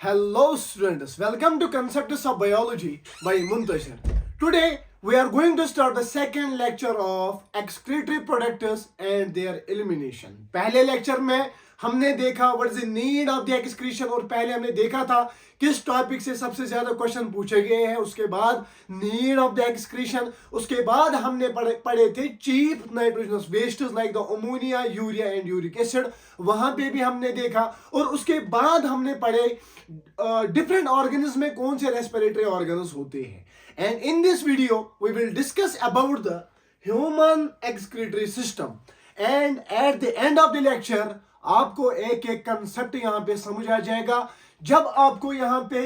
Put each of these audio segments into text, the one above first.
Hello students, welcome to Concepts of Biology by Muntashir. Today we are going to start the second lecture of excretory products and their elimination. पहले lecture में हमने देखा what is the need of the excretion और पहले हमने देखा था किस टॉपिक से सबसे ज्यादा क्वेश्चन पूछे गए हैं, उसके बाद नीड ऑफ द एक्सक्रीशन, उसके बाद हमने पढ़े थे cheap nitrogenous wastes like the ammonia, urea and uric acid, वहां पे भी हमने देखा। और उसके बाद हमने पढ़े डिफरेंट ऑर्गेनिज्म में कौन से रेस्पिरेटरी ऑर्गन्स होते हैं। And in this video we will discuss about the human excretory system and at the end of the lecture आपको एक एक कंसेप्ट यहां पे समझ आ जाएगा। जब आपको यहां पे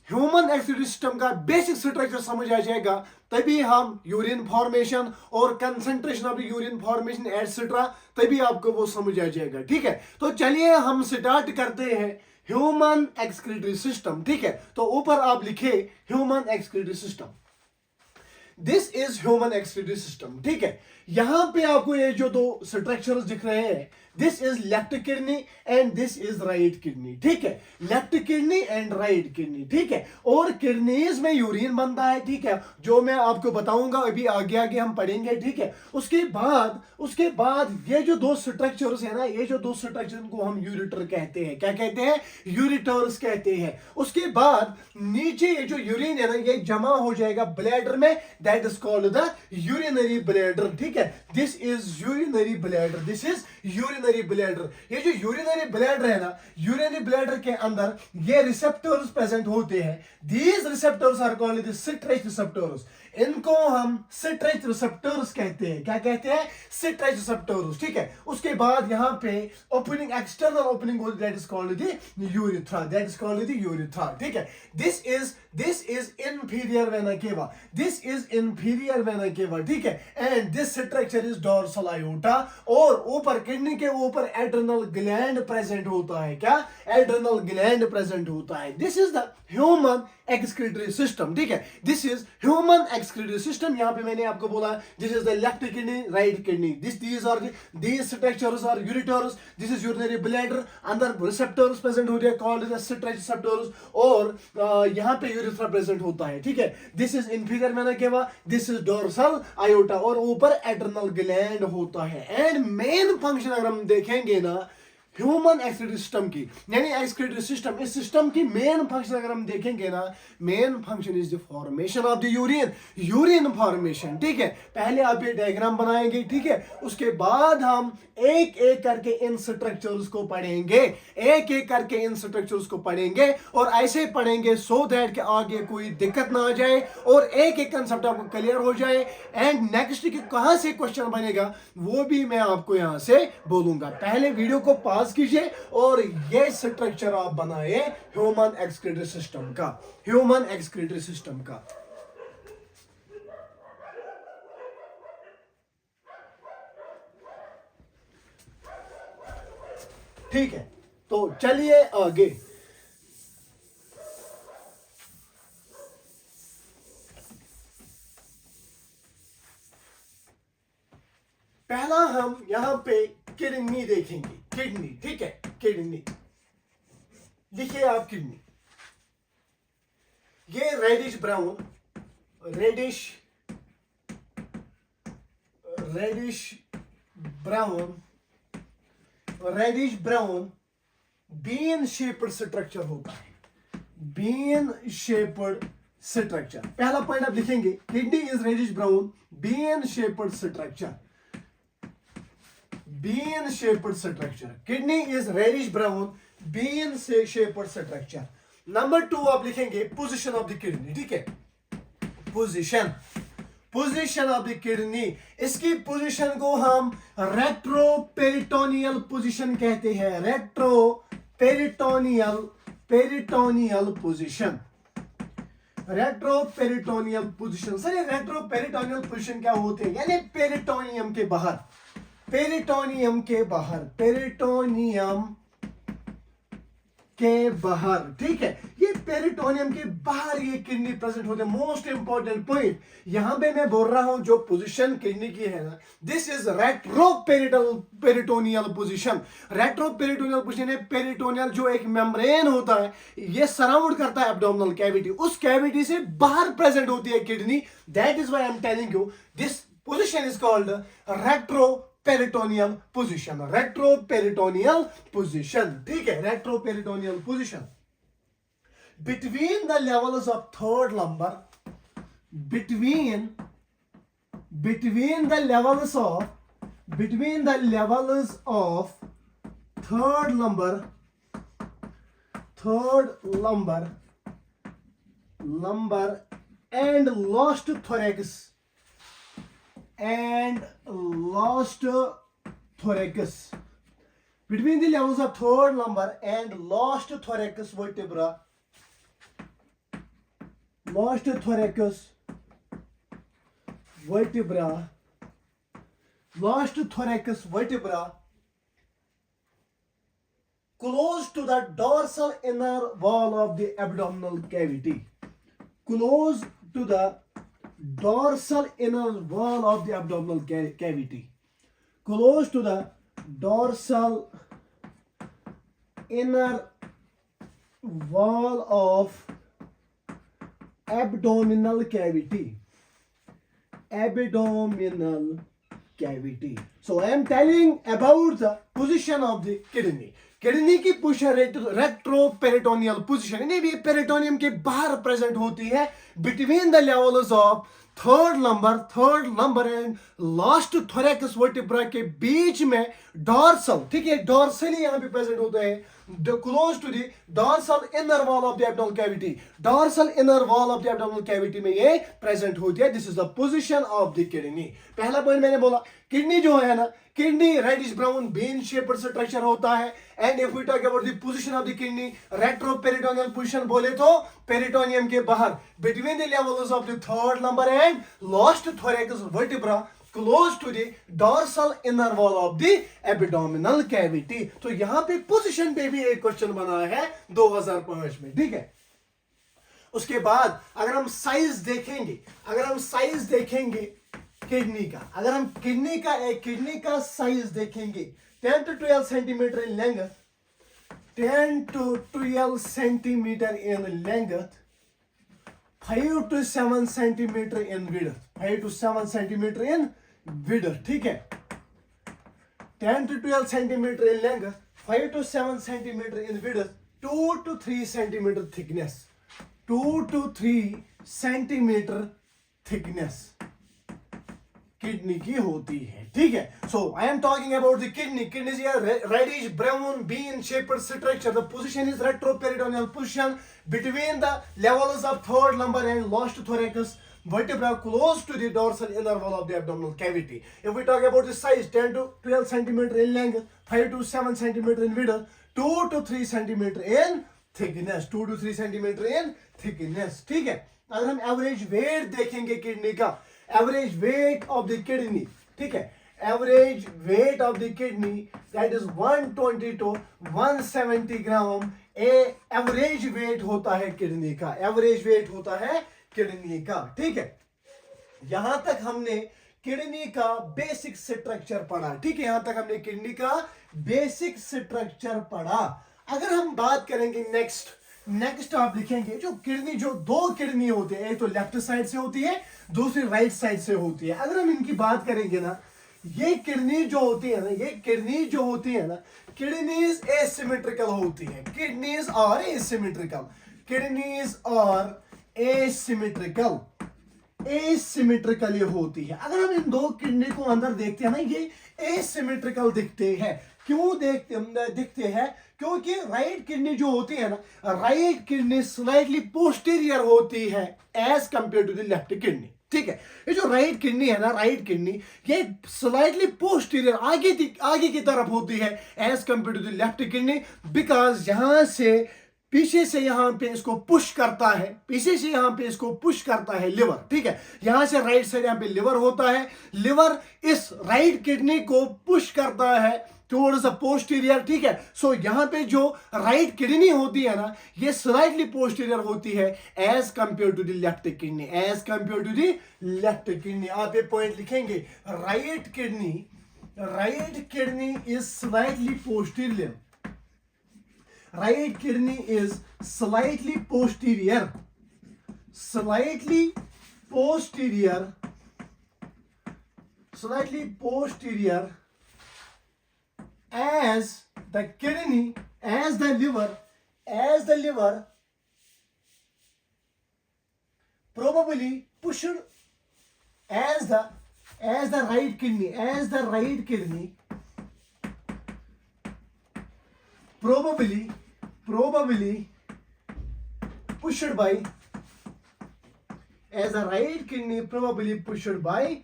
ह्यूमन एक्सक्रीटरी सिस्टम का बेसिक स्ट्रक्चर समझ आ जाएगा तभी हम यूरिन फॉर्मेशन और concentration of urine formation etcetera तभी आपको वो समझ आ जाएगा। ठीक है, तो चलिए हम स्टार्ट करते हैं ह्यूमन एक्सक्रीटरी सिस्टम। ठीक है, तो ऊपर आप लिखे human excretory system, this is human excretory system. ठीक है, यहां पे आपको ये जो दो स्ट्रक्चर्स दिख रहे हैं, this is left kidney and this is right kidney. ठीक है, left kidney and right kidney. ठीक है, और किडनीज में यूरिन बनता है। ठीक है, जो मैं आपको बताऊंगा अभी आगे आगे हम पढ़ेंगे। ठीक है, उसके बाद ये जो दो स्ट्रक्चर्स है ना, ये जो दो स्ट्रक्चर को हम यूरिटर कहते हैं। क्या कहते हैं? यूरिटर्स कहते हैं। उसके बाद नीचे ये जो यूरिन है ना, ये जमा हो जाएगा ब्लैडर में, that is called the urinary bladder. ठीक है, this is urinary bladder, this is urinary bladder. ये जो यूरिनरी ब्लैडर है ना, यूरिनरी ब्लैडर के अंदर ये रिसेप्टर्स प्रेजेंट होते हैं। These receptors are called the stretch receptors. इनको हम सिट्रेज रिसेप्टर्स कहते हैं। क्या कहते हैं? Stretch receptors. ठीक है, उसके बाद यहां पे ओपनिंग, एक्सटर्नल ओपनिंग होती है, that is called the urethra, that is called the urethra. ठीक है, this is inferior vena cava, this is inferior vena cava. ठीक है, and this structure is dorsal iota. और ऊपर किडनी के ऊपर एड्रेनल ग्लैंड प्रेजेंट होता है। क्या? एड्रेनल ग्लैंड प्रेजेंट होता है। This is the human excretory system. ठीक है, this is human excretory system. यहां पे मैंने आपको बोला this is the left kidney, right kidney, these structures are ureters, this is urinary bladder, अंदर रिसेप्टर्स प्रेजेंट होते हैं कॉल्ड द सिट्रेज रिसेप्टर्स, और यहां पे यूरेथ्रा प्रेजेंट होता है। ठीक है, this is inferior vena cava, this is dorsal iota, और ऊपर एड्रेनल ग्लैंड होता है। एंड मेन फंक्शन अगर हम देखेंगे ना ह्यूमन एक्सक्रीटरी सिस्टम की, यानी एक्सक्रीटरी सिस्टम, इस सिस्टम की मेन फंक्शन अगर हम देखेंगे ना, main function is the formation of the urine formation. ठीक है, पहले आप ये डायग्राम बनाएंगे। ठीक है, उसके बाद हम एक एक करके इन स्ट्रक्चर्स को पढ़ेंगे, एक एक करके इन स्ट्रक्चर्स को पढ़ेंगे, और ऐसे पढ़ेंगे सो दैट कि आगे कोई दिक्कत ना आ जाए और एक एक कंसेप्ट आपको क्लियर हो जाए। एंड नेक्स्ट की कहां से क्वेश्चन बनेगा वो भी मैं आपको यहां से बोलूंगा। पहले वीडियो को पास कीजिए और ये स्ट्रक्चर आप बनाए ह्यूमन एक्सक्रीटरी सिस्टम का, ह्यूमन एक्सक्रीटरी सिस्टम का। ठीक है, तो चलिए आगे। पहला हम यहां पे किडनी देखेंगे, किडनी। ठीक है, किडनी लिखिए आप किडनी, ये reddish brown, reddish brown bean shaped structure होता है, बीन शेप्ड स्ट्रक्चर। पहला पॉइंट आप लिखेंगे, kidney is reddish brown bean shaped structure, bean shaped structure. Kidney is reddish brown bean shaped structure. Number 2 आप लिखेंगे position of the kidney. ठीक है, position of the kidney, इसकी पोजीशन को हम रेट्रोपेरिटोनियल पोजीशन कहते हैं, retroperitoneal position, retroperitoneal position. Sir ये रेट्रोपेरिटोनियल पोजीशन क्या होते हैं? यानी पेरिटोनियम के बाहर, पेरिटोनियम के बाहर, ठीक है, ये पेरिटोनियम के बाहर ये किडनी प्रेजेंट होते हैं। मोस्ट इंपॉर्टेंट पॉइंट यहां पे मैं बोल रहा हूं, जो पोजीशन किडनी की है ना, this is retroperitoneal position. Retroperitoneal position है। पेरिटोनियल जो एक मेम्ब्रेन होता है, ये सराउंड करता है एब्डोमिनल कैविटी, उस कैविटी से बाहर प्रेजेंट होती है kidney. That is why I am telling you this position is called retroperitoneal position. Retroperitoneal position, ठीक है, retroperitoneal position between the levels of third lumbar, between the levels of third lumbar and lost thorax between the levels of third lumbar and lost thorax vertebra, close to the dorsal inner wall of the abdominal cavity, close to the dorsal inner wall of the abdominal cavity, close to the dorsal inner wall of abdominal cavity. So I am telling about the position of the kidney. Kidney की position retroperitoneal position, यानी भी peritoneum के बाहर present होती है between the levels of third lumbar and last thorax vertebra के बीच में डॉर्सल, ठीक है, डॉर्सली यहाँ पे प्रेजेंट होता है, close to the dorsal inner wall of the abdominal cavity. Dorsal inner wall of the abdominal cavity में ये प्रेजेंट होती है। This is the position of the kidney. पहला पॉइंट मैंने बोला, किडनी जो है ना, kidney reddish brown bean shaped structure होता है। And if we talk about the position of the kidney, retroperitoneal position बोले तो पेरिटोनियम के बाहर between the levels of the third lumbar and last thorax vertebra, close to the dorsal inner wall of the abdominal cavity. तो यहां पे position पे भी एक क्वेश्चन बना है 2005 में, ठीक है। उसके बाद अगर हम साइज देखेंगे किडनी का, अगर हम किडनी का साइज देखेंगे, 10 to 12 centimetre in length, 10 to 12 centimetre in length, 5 to 7 centimetre in width, 5 to 7 centimetre in width, ठीक है। 10 to 12 centimetre in length, 5 to 7 centimetre in width, 2 to 3 centimetre thickness, 2 to 3 centimetre thickness kidney की होती है, ठीक है। So I am talking about the kidney. Kidney is a reddish brown bean shaped structure. The position is retroperitoneal position between the levels of third lumbar and last thorax vertebra, close to the dorsal inner wall of the abdominal cavity. If we talk about the size, 10 to 12 centimeter in length, 5 to 7 centimeter in width, 2 to 3 centimeter in thickness, 2 to 3 centimeter in thickness, ठीक है। अगर हम average weight देखेंगे kidney का, average weight of the kidney, ठीक है, average weight of the kidney that is 120 to 170 gram. Average weight होता है किडनी का, एवरेज वेट होता है किडनी का, ठीक है। यहां तक हमने किडनी का बेसिक स्ट्रक्चर पढ़ा, ठीक है, यहां तक हमने किडनी का बेसिक स्ट्रक्चर पढ़ा। अगर हम बात करेंगे नेक्स्ट आप लिखेंगे, जो दो किडनी होते हैं, एक तो लेफ्ट साइड से होती है, दूसरी राइट साइड से होती है। अगर हम इनकी बात करेंगे ना, ये किडनी जो होती है ना, किडनीज एसिमेट्रिकल होती है। किडनीज आर एसिमेट्रिकल होती है। अगर हम इन दो किडनी को अंदर देखते हैं ना, ये एसिमेट्रिकल दिखते हैं। क्यों दिखते हैं? क्योंकि राइट किडनी जो होती है ना, राइट किडनी स्लाइटली पोस्टीरियर होती है as compare to the left kidney, ठीक है। ये जो राइट किडनी है ना, राइट किडनी ये स्लाइटली पोस्टीरियर आगे की तरफ होती है as compare to the left kidney, because यहां से पीछे से यहाँ पे इसको पुश करता है लिवर, ठीक है। यहां से राइट साइड यहाँ पे लिवर होता है। लिवर इस राइट किडनी को पुश करता है टुवर्ड्स द पोस्टीरियर, ठीक है। सो यहाँ पे जो राइट किडनी होती है ना, ये स्लाइटली पोस्टीरियर होती है as compare to the left kidney, as compare to the left kidney. आप ये पॉइंट लिखेंगे, right kidney is slightly posterior, right kidney is slightly posterior, slightly posterior as the kidney, as the liver probably pushed as the right kidney, probably pushed by, as a right kidney probably pushed by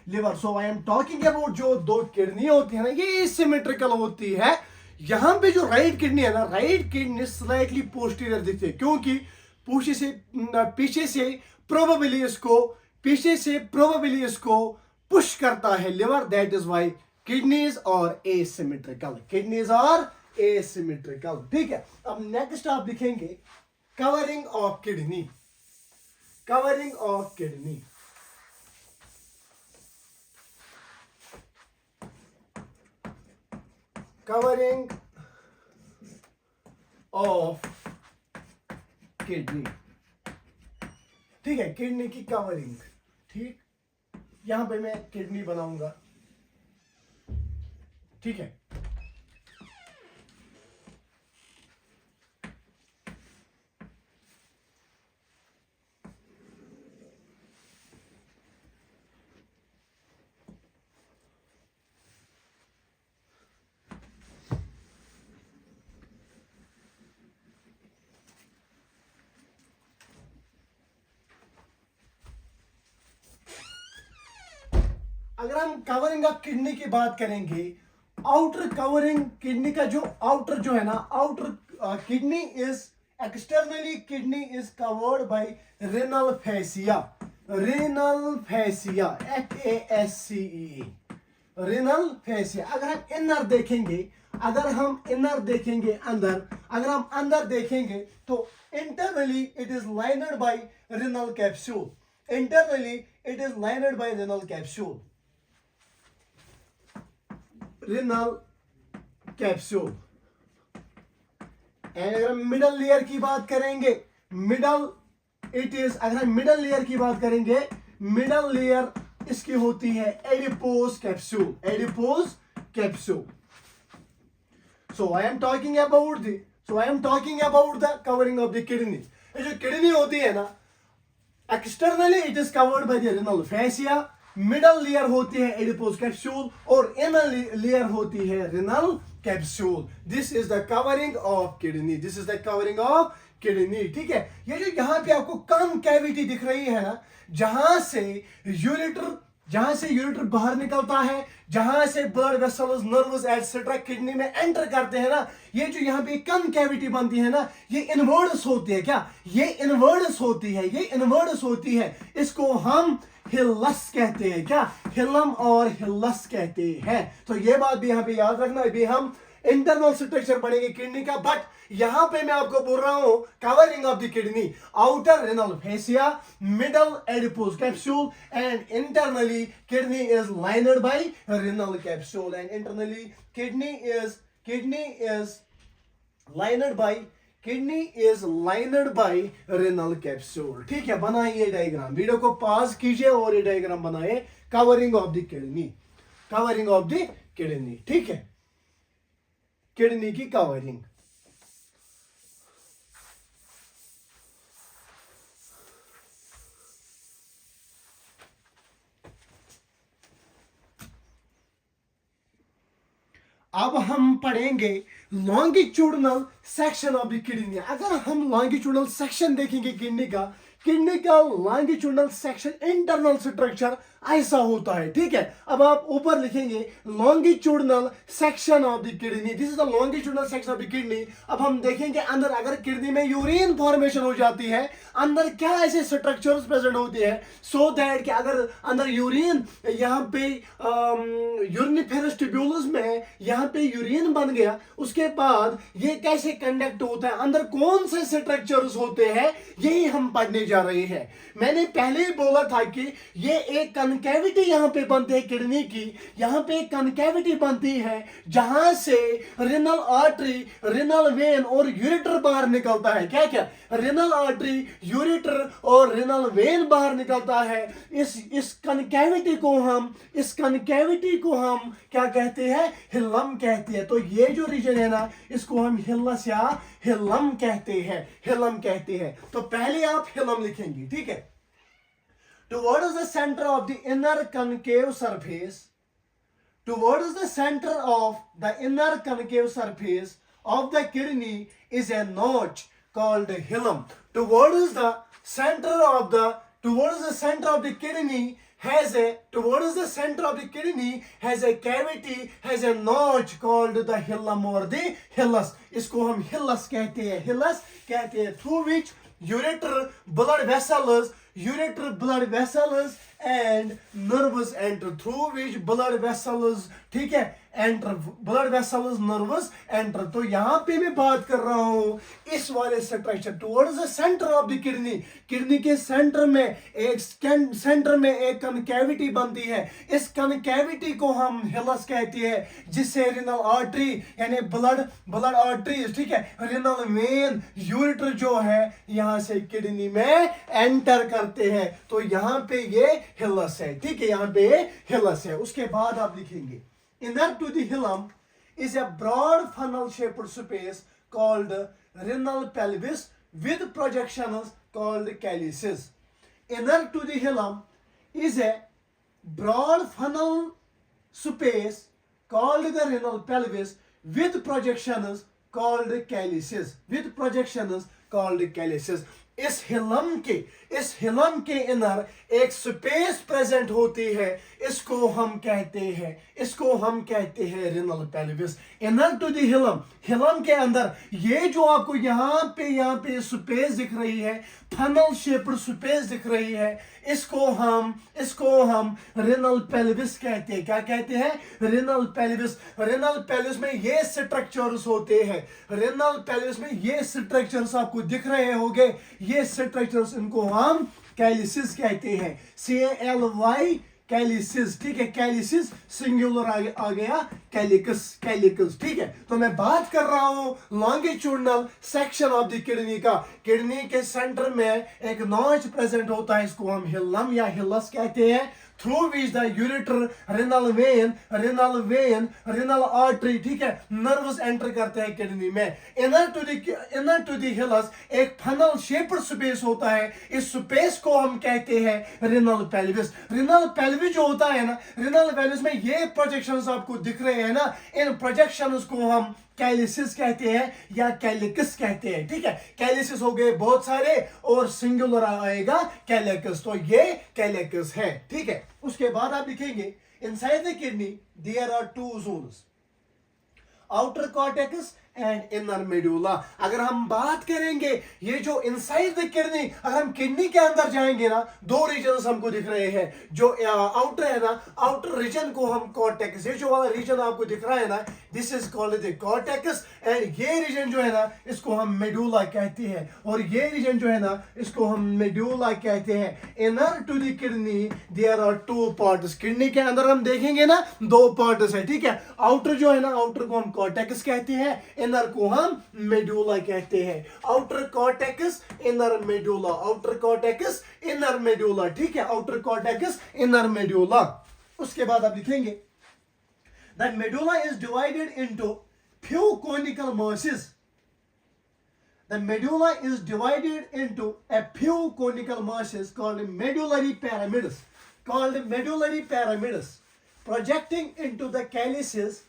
liver, so I am talking about जो दो kidney होती है ना, ये symmetrical होती है। यहाँ पे जो राइट किडनी है ना, राइट किडनी स्लाइटली पोस्टीरियर दिखती है, क्योंकि पीछे से प्रोबेबली इसको पुश करता है liver, that is why kidneys are asymmetrical, ठीक है। अब नेक्स्ट आप लिखेंगे covering of kidney, covering of kidney, ठीक है, किडनी की कवरिंग, ठीक। यहां पे मैं किडनी बनाऊंगा, ठीक है। अगर हम कवरिंग ऑफ किडनी की बात करेंगे, आउटर कवरिंग किडनी का जो आउटर जो है ना, outer kidney is externally kidney is covered by renal fascia, FASCE, renal fascia. अगर हम इनर देखेंगे, अगर हम अंदर देखेंगे तो internally it is lined by renal capsule, renal capsule. And अगर हम मिडल लेयर की बात करेंगे, अगर हम मिडल लेयर की बात करेंगे, मिडल लेयर इसकी होती है adipose capsule, so I am talking about the covering of the kidney. ये जो किडनी होती है ना, externally it is covered by the renal fascia, middle layer होती है एडिपोज कैप्सूल और इनर लेयर होती है renal capsule. This is the covering of kidney, ठीक है। ये जो यहाँ पे आपको कम कैविटी दिख रही है ना, जहां से यूरेटर बाहर निकलता है, जहां से blood vessels, nerves etcetera kidney में एंटर करते हैं ना, ये जो यहाँ पे कम कैविटी बनती है ना, ये इनवर्ड्स होती है। क्या ये इनवर्ड्स होती है? इसको हम हिलस कहते हैं। क्या हिलम और हिलस कहते हैं? तो ये बात भी यहाँ पे याद रखना। अभी हम इंटरनल स्ट्रक्चर पढ़ेंगे किडनी का, बट यहां पे मैं आपको बोल रहा हूं covering of the kidney, outer renal fascia, middle adipose capsule and internally kidney is lined by renal capsule and internally kidney is lined by renal capsule. ठीक है, बनाइए डायग्राम, वीडियो को पॉज कीजिए और ये डायग्राम बनाइए। कवरिंग ऑफ द किडनी, ठीक है, किडनी की कवरिंग। अब हम पढ़ेंगे longitudinal section of the kidney. अगर हम लॉन्गिट्यूडनल सेक्शन देखेंगे किडनी का लॉन्गिट्यूडनल सेक्शन, इंटरनल स्ट्रक्चर ऐसा होता है, ठीक है। अब आप ऊपर लिखेंगे longitudinal section of the kidney, this is the longitudinal section of the kidney. अब हम देखेंगे अंदर अगर किडनी में यूरिन फॉर्मेशन हो जाती है, अंदर क्या ऐसे स्ट्रक्चर्स प्रेजेंट होते हैं सो दैट कि अगर अंदर यूरिन यहाँ पे यूरिनिफेरस ट्यूब्यूल्स में यहाँ पे यूरिन बन गया, उसके बाद ये कैसे कंडक्ट होता है, अंदर कौन से स्ट्रक्चर्स होते हैं, यही हम पढ़ने जा रहे हैं। मैंने पहले ही बोला था कि ये एक कनकेविटी यहाँ पे बनती है किडनी की, यहाँ पे एक कनकेविटी बनती है जहां से रिनल आर्टरी, रिनल वेन और यूरेटर बाहर निकलता है। क्या क्या? रिनल आर्टरी, यूरेटर और रिनल वेन बाहर निकलता है। इस कनकेविटी को हम क्या कहते हैं? हिलम कहते हैं। तो ये जो रीजन है ना, इसको हम हिलस या हिलम कहते हैं। तो पहले आप हिलम लिखेंगे, ठीक है। Towards the center of the inner concave surface, towards the center of the inner concave surface of the kidney is a notch called hilum. Towards the center of the kidney has a cavity, has a notch called the hilum or the hilus. इसको हम hilus कहते हैं, through which ureter blood vessels and nerves enter, through which blood vessels, ठीक है, enter, blood vessels, nerves enter। तो यहाँ पे मैं बात कर रहा हूँ इस वाले structure towards the centre of the kidney के सेंटर में एक कनकेविटी बनती है। इस कनकेविटी को हम हिलस कहते हैं, जिससे रिनल आर्टरी यानी ब्लड आर्टरीज, ठीक है, रिनल वेन, यूरेटर जो है यहाँ से किडनी में एंटर करते हैं। तो यहाँ पे ये हिलस है, ठीक है, यहाँ पे हिलस है। उसके बाद आप लिखेंगे inner to the hilum is a broad funnel shaped space called renal pelvis with projections called calyces. Inner to the hilum is a broad funnel space called the renal pelvis with projections called calyces. इस hilum के inner एक space present होती है, इसको हम कहते हैं renal pelvis. Inner to the hilum के अंदर ये जो आपको यहाँ पे स्पेस दिख रही है, फनल शेप्ड स्पेस दिख रही है, इसको हम रिनल पेल्विस कहते हैं। क्या कहते हैं? रिनल पेल्विस में ये स्ट्रक्चर्स होते हैं। रिनल पेल्विस में ये स्ट्रक्चर्स आपको दिख रहे होंगे, ये स्ट्रक्चर्स, इनको हम कैलिसिस कहते हैं। CALY कैलिसिस, ठीक है। कैलिसिस सिंगुलर आ गया कैलिकस, ठीक है। तो मैं बात कर रहा हूं longitudinal section of the kidney का। किडनी के सेंटर में एक नॉच प्रेजेंट होता है, इसको हम हिलम या हिलस कहते हैं, through which the ureter, renal vein, renal artery, ठीक है, नर्व्स एंटर करते हैं किडनी में। इनर टू द हिलस एक फनल शेप्ड स्पेस होता है, इस स्पेस को हम कहते हैं रिनल पेल्विस। रिनल पेल्विस जो होता है ना, रिनल पेल्विस में ये प्रोजेक्शंस आपको दिख रहे हैं ना, इन प्रोजेक्शंस को हम कैलिसिस कहते हैं या कैलिकस कहते हैं, ठीक है। कैलिसिस हो गए बहुत सारे और सिंगुलर आएगा कैलिकस, तो ये कैलिकस है, ठीक है। उसके बाद आप लिखेंगे inside the kidney there are two zones, outer cortex and inner medulla. अगर हम बात करेंगे ये जो इनसाइड द किडनी, अगर हम किडनी के अंदर जाएंगे ना, दो रीजन हमको दिख रहे हैं। जो आउटर है ना, आउटर रीजन को हम कॉर्टेक्स, ये जो वाला रीजन आपको दिख रहा है ना, this is called the cortex, and ये रीजन जो है ना, इसको हम मेडुला कहते हैं, और ये रीजन जो है ना, इसको हम मेडुला कहते हैं। Inner to the kidney there are two parts. Kidney के अंदर हम देखेंगे ना, दो पार्ट्स है, ठीक है। आउटर जो है ना, आउटर को हम कॉर्टेक्स कहते हैं, इनर को हम मेडुला कहते हैं। Outer cortex, inner medulla, outer cortex, inner medulla, ठीक है। Outer cortex, inner medulla. उसके बाद आप लिखेंगे the medulla is divided into few conical masses. The medulla is divided into a few conical masses called medullary pyramids, projecting into the calyces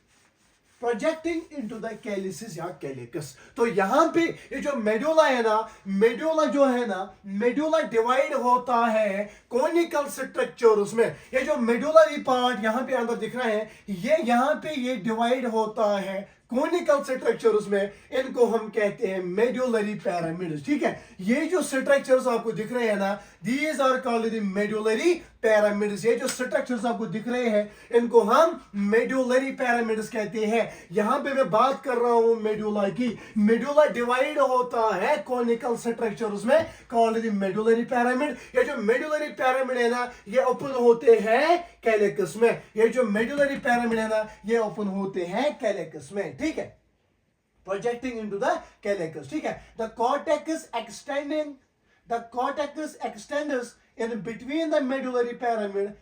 projecting into the calyces या calyx. तो यहाँ पे ये जो मेडुला है ना, मेडुला जो है ना, मेडुला डिवाइड होता है कोनिकल स्ट्रक्चर्स में। ये जो मेडुलरी पार्ट यहाँ पे अंदर दिख रहा है, ये यहाँ पे ये डिवाइड होता है कोनिकल स्ट्रक्चर्स में। इनको हम कहते हैं मेडुलरी पिरामिड्स। ठीक है, ये जो स्ट्रक्चर्स आपको दिख रहे हैं ना, these are called the medullary pyramids. ये जो स्ट्रक्चर्स आपको दिख रहे हैं, इनको हम मेडुलरी पिरामिड्स कहते हैं। यहां पे मैं बात कर रहा हूं मेडुला की। मेडुला डिवाइड होता है कोनिकल स्ट्रक्चर्स में, कॉल्ड द मेडुलरी पिरामिड। ये जो मेडुलरी पिरामिड है ना, ये ओपन होते हैं कैलिकस में। ये जो मेडुलरी पिरामिड है ना, ये ओपन होते हैं कैलिकस में। ठीक है, प्रोजेक्टिंग इनटू द कैलिकस। ठीक है, the cortex extending, the cortex extends in between the medullary pyramid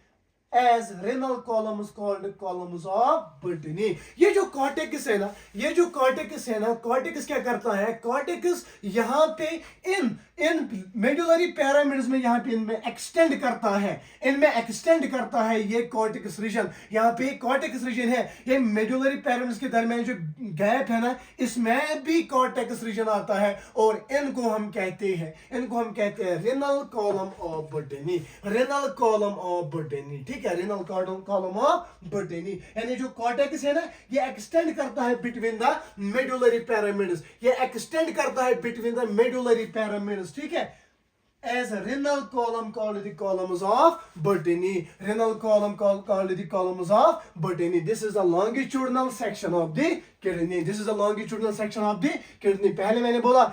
as renal columns called columns of Butini। ये जो कॉर्टेक्स है ना, ये जो कॉर्टेक्स है ना, कॉर्टेक्स क्या करता है, कॉर्टेक्स यहाँ पे इन मेडुलरी पिरामिड्स में, यहाँ पे इनमें एक्सटेंड करता है, इनमें एक्सटेंड करता है ये कॉर्टेक्स रीजन। यहाँ पे कॉर्टेक्स रीजन है, ये मेडुलरी पिरामिड्स के दरमियान जो गैप है ना, इसमें भी कॉर्टेक्स रीजन आता है, और इनको हम कहते हैं renal column of Bertini, renal column of Bertini. ठीक है, रेनल कॉलम ऑफ बटनी। यानी जो कॉर्टेक्स है ना, ये एक्सटेंड करता है बिटवीन द मेडुलरी पिरामिड्स, ये एक्सटेंड करता है बिटवीन द मेडुलरी पिरामिड्स। ठीक है, as a renal column called the columns of Butini, renal column called the columns of Butini। This is the longitudinal section of the kidney, this is the longitudinal section of the kidney। पहले मैंने बोला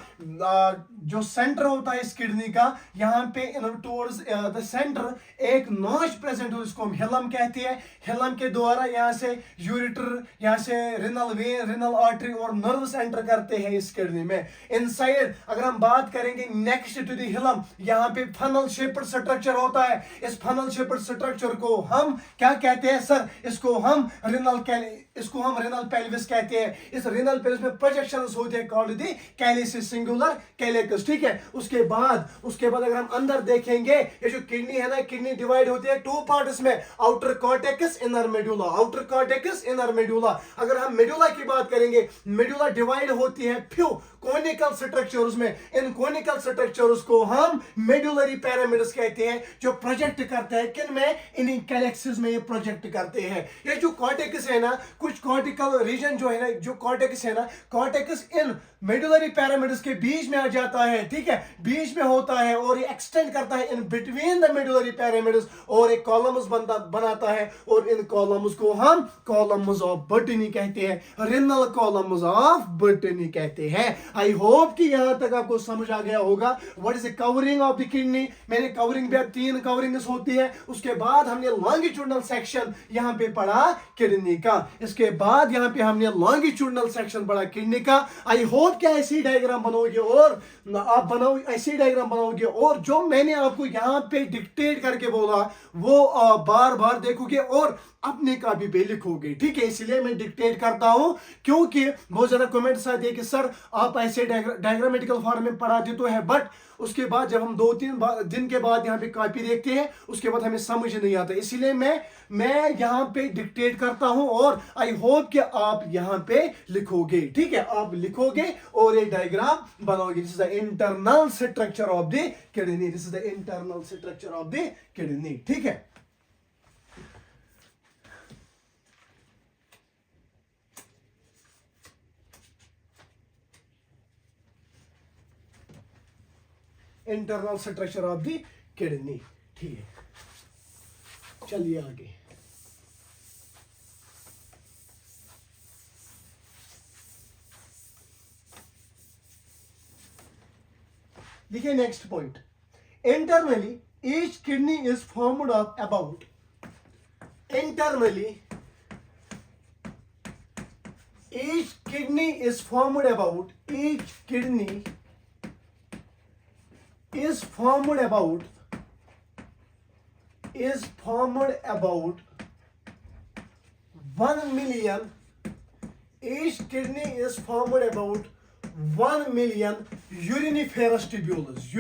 जो centre होता है इस kidney का, यहाँ पे टुवर्ड्स द सेंटर एक नॉच प्रेजेंट हो, इसको हम हिलम कहते हैं। हिलम के द्वारा यहाँ से यूरेटर, यहाँ से रिनल वेन, रिनल आर्टरी और नर्व्स एंटर करते हैं इस किडनी में। इनसाइड अगर हम बात करेंगे नेक्स्ट टू द हिलम, यहाँ पे फनल शेप्ड स्ट्रक्चर होता है। इस फनल शेप्ड स्ट्रक्चर को हम क्या कहते हैं सर, इसको हम रेनल पेल्विस कहते हैं। इस रेनल पेल्विस में प्रोजेक्शंस होते हैं कॉल्ड द कैलिसिस सिंगुलर कैलिकस। ठीक है, उसके बाद अगर हम अंदर देखेंगे, ये जो किडनी है ना, किडनी डिवाइड होती है टू पार्ट्स में, outer cortex, inner medulla, outer cortex, inner medulla. अगर हम मेडुला की बात करेंगे, मेडुला डिवाइड होती है फ्यू कोनिकल स्ट्रक्चर्स में। इन कोनिकल स्ट्रक्चर्स को हम मेडुलरी पिरामिड्स कहते हैं, जो प्रोजेक्ट करते हैं किन में, इन कैलिक्सिस में ये प्रोजेक्ट करते हैं। ये जो कॉर्टेक्स है ना, कुछ कॉर्टिकल रीजन जो है ना, जो कॉर्टेक्स है ना, कॉर्टेक्स इन मेडुलरी पिरामिड्स के बीच में आ जाता है। ठीक है, बीच में होता है और ये एक्सटेंड करता है in between the medullary pyramids, और एक कॉलम्स बनाता है, और इन कॉलम्स को हम कॉलम्स ऑफ बटनी कहते हैं, रेनल कॉलम्स ऑफ बटनी कहते हैं। आई होप कि यहां तक आपको समझ आ गया होगा what is the covering of the kidney. मैंने कवरिंग भी 3 कवरिंग्स होती है। उसके बाद हमने लॉन्गिट्यूडनल सेक्शन यहां पे पढ़ा किडनी का, इसके बाद यहां पे हमने लॉन्गिट्यूडनल सेक्शन पढ़ा किडनी का। आई होप क्या ऐसी डायग्राम बनाओगे, और आप ऐसी डायग्राम बनाओगे, और जो मैंने आपको यहां पे डिक्टेट करके बोला वो बार बार देखोगे और अपने कापी पे लिखोगे। ठीक है, इसलिए मैं डिक्टेट करता हूं, क्योंकि बहुत ज्यादा कमेंट्स आते हैं कि सर आप ऐसे डायग्रामेटिकल फॉर्म में पढ़ाते तो है, बट उसके बाद जब हम 2-3 दिन के बाद यहाँ पे कॉपी देखते हैं, उसके बाद हमें समझ नहीं आता। इसलिए मैं यहाँ पे डिक्टेट करता हूं, और आई होप कि आप यहाँ पे लिखोगे। ठीक है, आप लिखोगे और एक डायग्राम बनाओगे। This is the internal structure of the kidney, this is the internal structure of the kidney. ठीक है, internal structure of the kidney. ठीक है, चलिए आगे। देखिए next point, internally each kidney is formed of about, internally each kidney is formed about, each kidney is formed about 1 million, each kidney is formed about 1 million uriniferous tubules,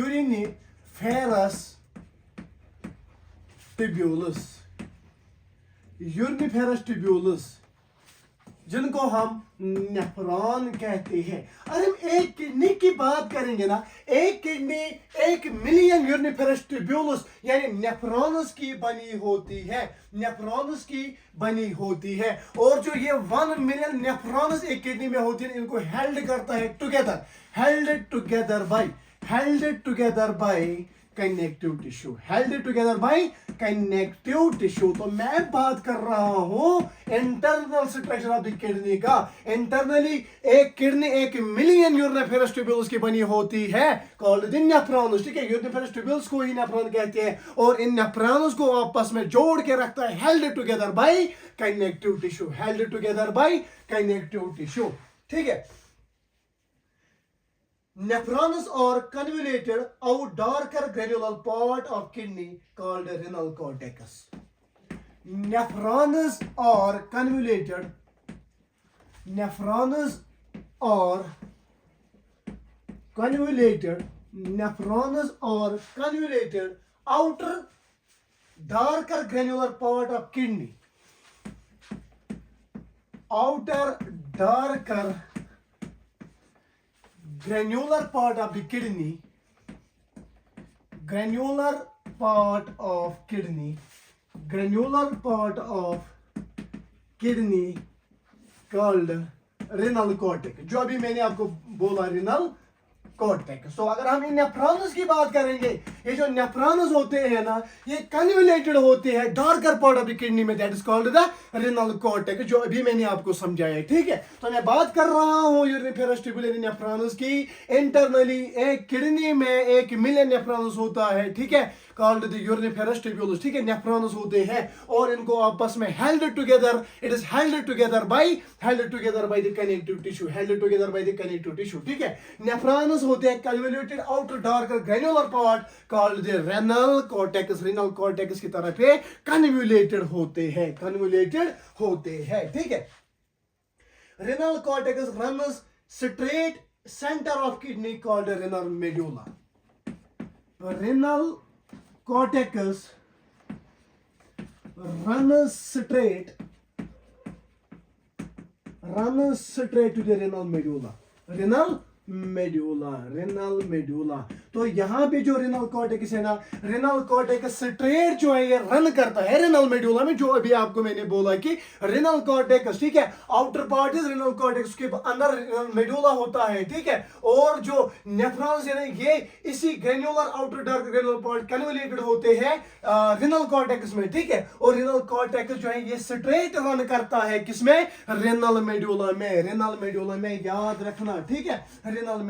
uriniferous tubules जिनको हम nephron कहते हैं। अगर हम एक kidney की बात करेंगे ना, एक किडनी 1 मिलियन यूरिनिफेरस ट्यूब्यूल्स यानी नेफ्रॉन्स की बनी होती है, नेफ्रॉन्स की बनी होती है। और जो ये 1 मिलियन नेफ्रॉन्स एक किडनी में होती है, इनको हेल्ड करता है together, held together by connective tissue, held together by connective tissue. तो मैं बात कर रहा हूं internal structure of the kidney का। इंटरनली एक किडनी 1 मिलियन यूरिनिफेरस ट्यूब्यूल्स की बनी होती है, कॉल्ड द नेफ्रॉन्स। ठीक है, यूरिनिफेरस ट्यूब्यूल्स को ही नेफ्रॉन कहते हैं, और इन नेफ्रॉन्स को आपस में जोड़ के रखता है held together by connective tissue, held together by connective tissue. ठीक है, nephrons are convoluted out darker granular part of kidney called renal cortex. Nephrons are convoluted. Nephrons are convoluted. Nephrons are convoluted outer darker granular part of kidney. Outer darker granular part of the kidney, granular part of kidney, granular part of kidney called renal cortex, जो अभी मैंने आपको बोला renal cortex। तो अगर हम इन nephrons की बात करेंगे, ये जो नेफ्रॉन्स होते हैं ना, ये कन्वोल्यूटेड होते हैं darker part of the kidney में, that is called the renal cortex, जो अभी मैंने आपको समझाया। ठीक है, तो मैं बात कर रहा हूं यूरिनिफेरस ट्यूबुलर नेफ्रॉन्स की। इंटरनली एक किडनी में 1 मिलियन नेफ्रॉन्स होता है, ठीक है, कॉल्ड द यूरिनिफेरस ट्यूबुलस। ठीक है, नेफ्रॉन्स होते हैं और इनको आपस में held together, it is held together by the connective tissue, held together by the connective tissue. ठीक है, नेफ्रॉन्स होते हैं convoluted outer darker granular part called the renal cortex, renal cortex की तरफ पे कन्वोल्यूटेड होते हैं, कन्वोल्यूटेड होते हैं। ठीक है, renal cortex runs straight centre of kidney called renal medulla. Renal cortex runs straight to the renal medulla, renal medulla। तो यहाँ पे जो रेनल कॉर्टेक्स है ना, रेनल कॉर्टेक्स स्ट्रेट जो है ये रन करता है रेनल मेडुला में, जो अभी आपको मैंने बोला कि रेनल कॉर्टेक्स, ठीक है, outer part is renal cortex, के अंदर रेनल मेडुला होता है। ठीक है, और जो नेफ्रॉन्स है ना, ये इसी granular outer dark granular part convoluted होते हैं रेनल कॉर्टेक्स में। ठीक है, और रेनल कॉर्टेक्स जो है ये स्ट्रेट रन करता है किसमें, रेनल मेडुला में, रेनल मेडुला में, याद रखना। ठीक है, रेनल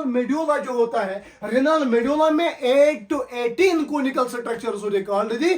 मेडुला जो होता है, रेनल मेडुला में 8 to 18 conical structures होते हैं, called the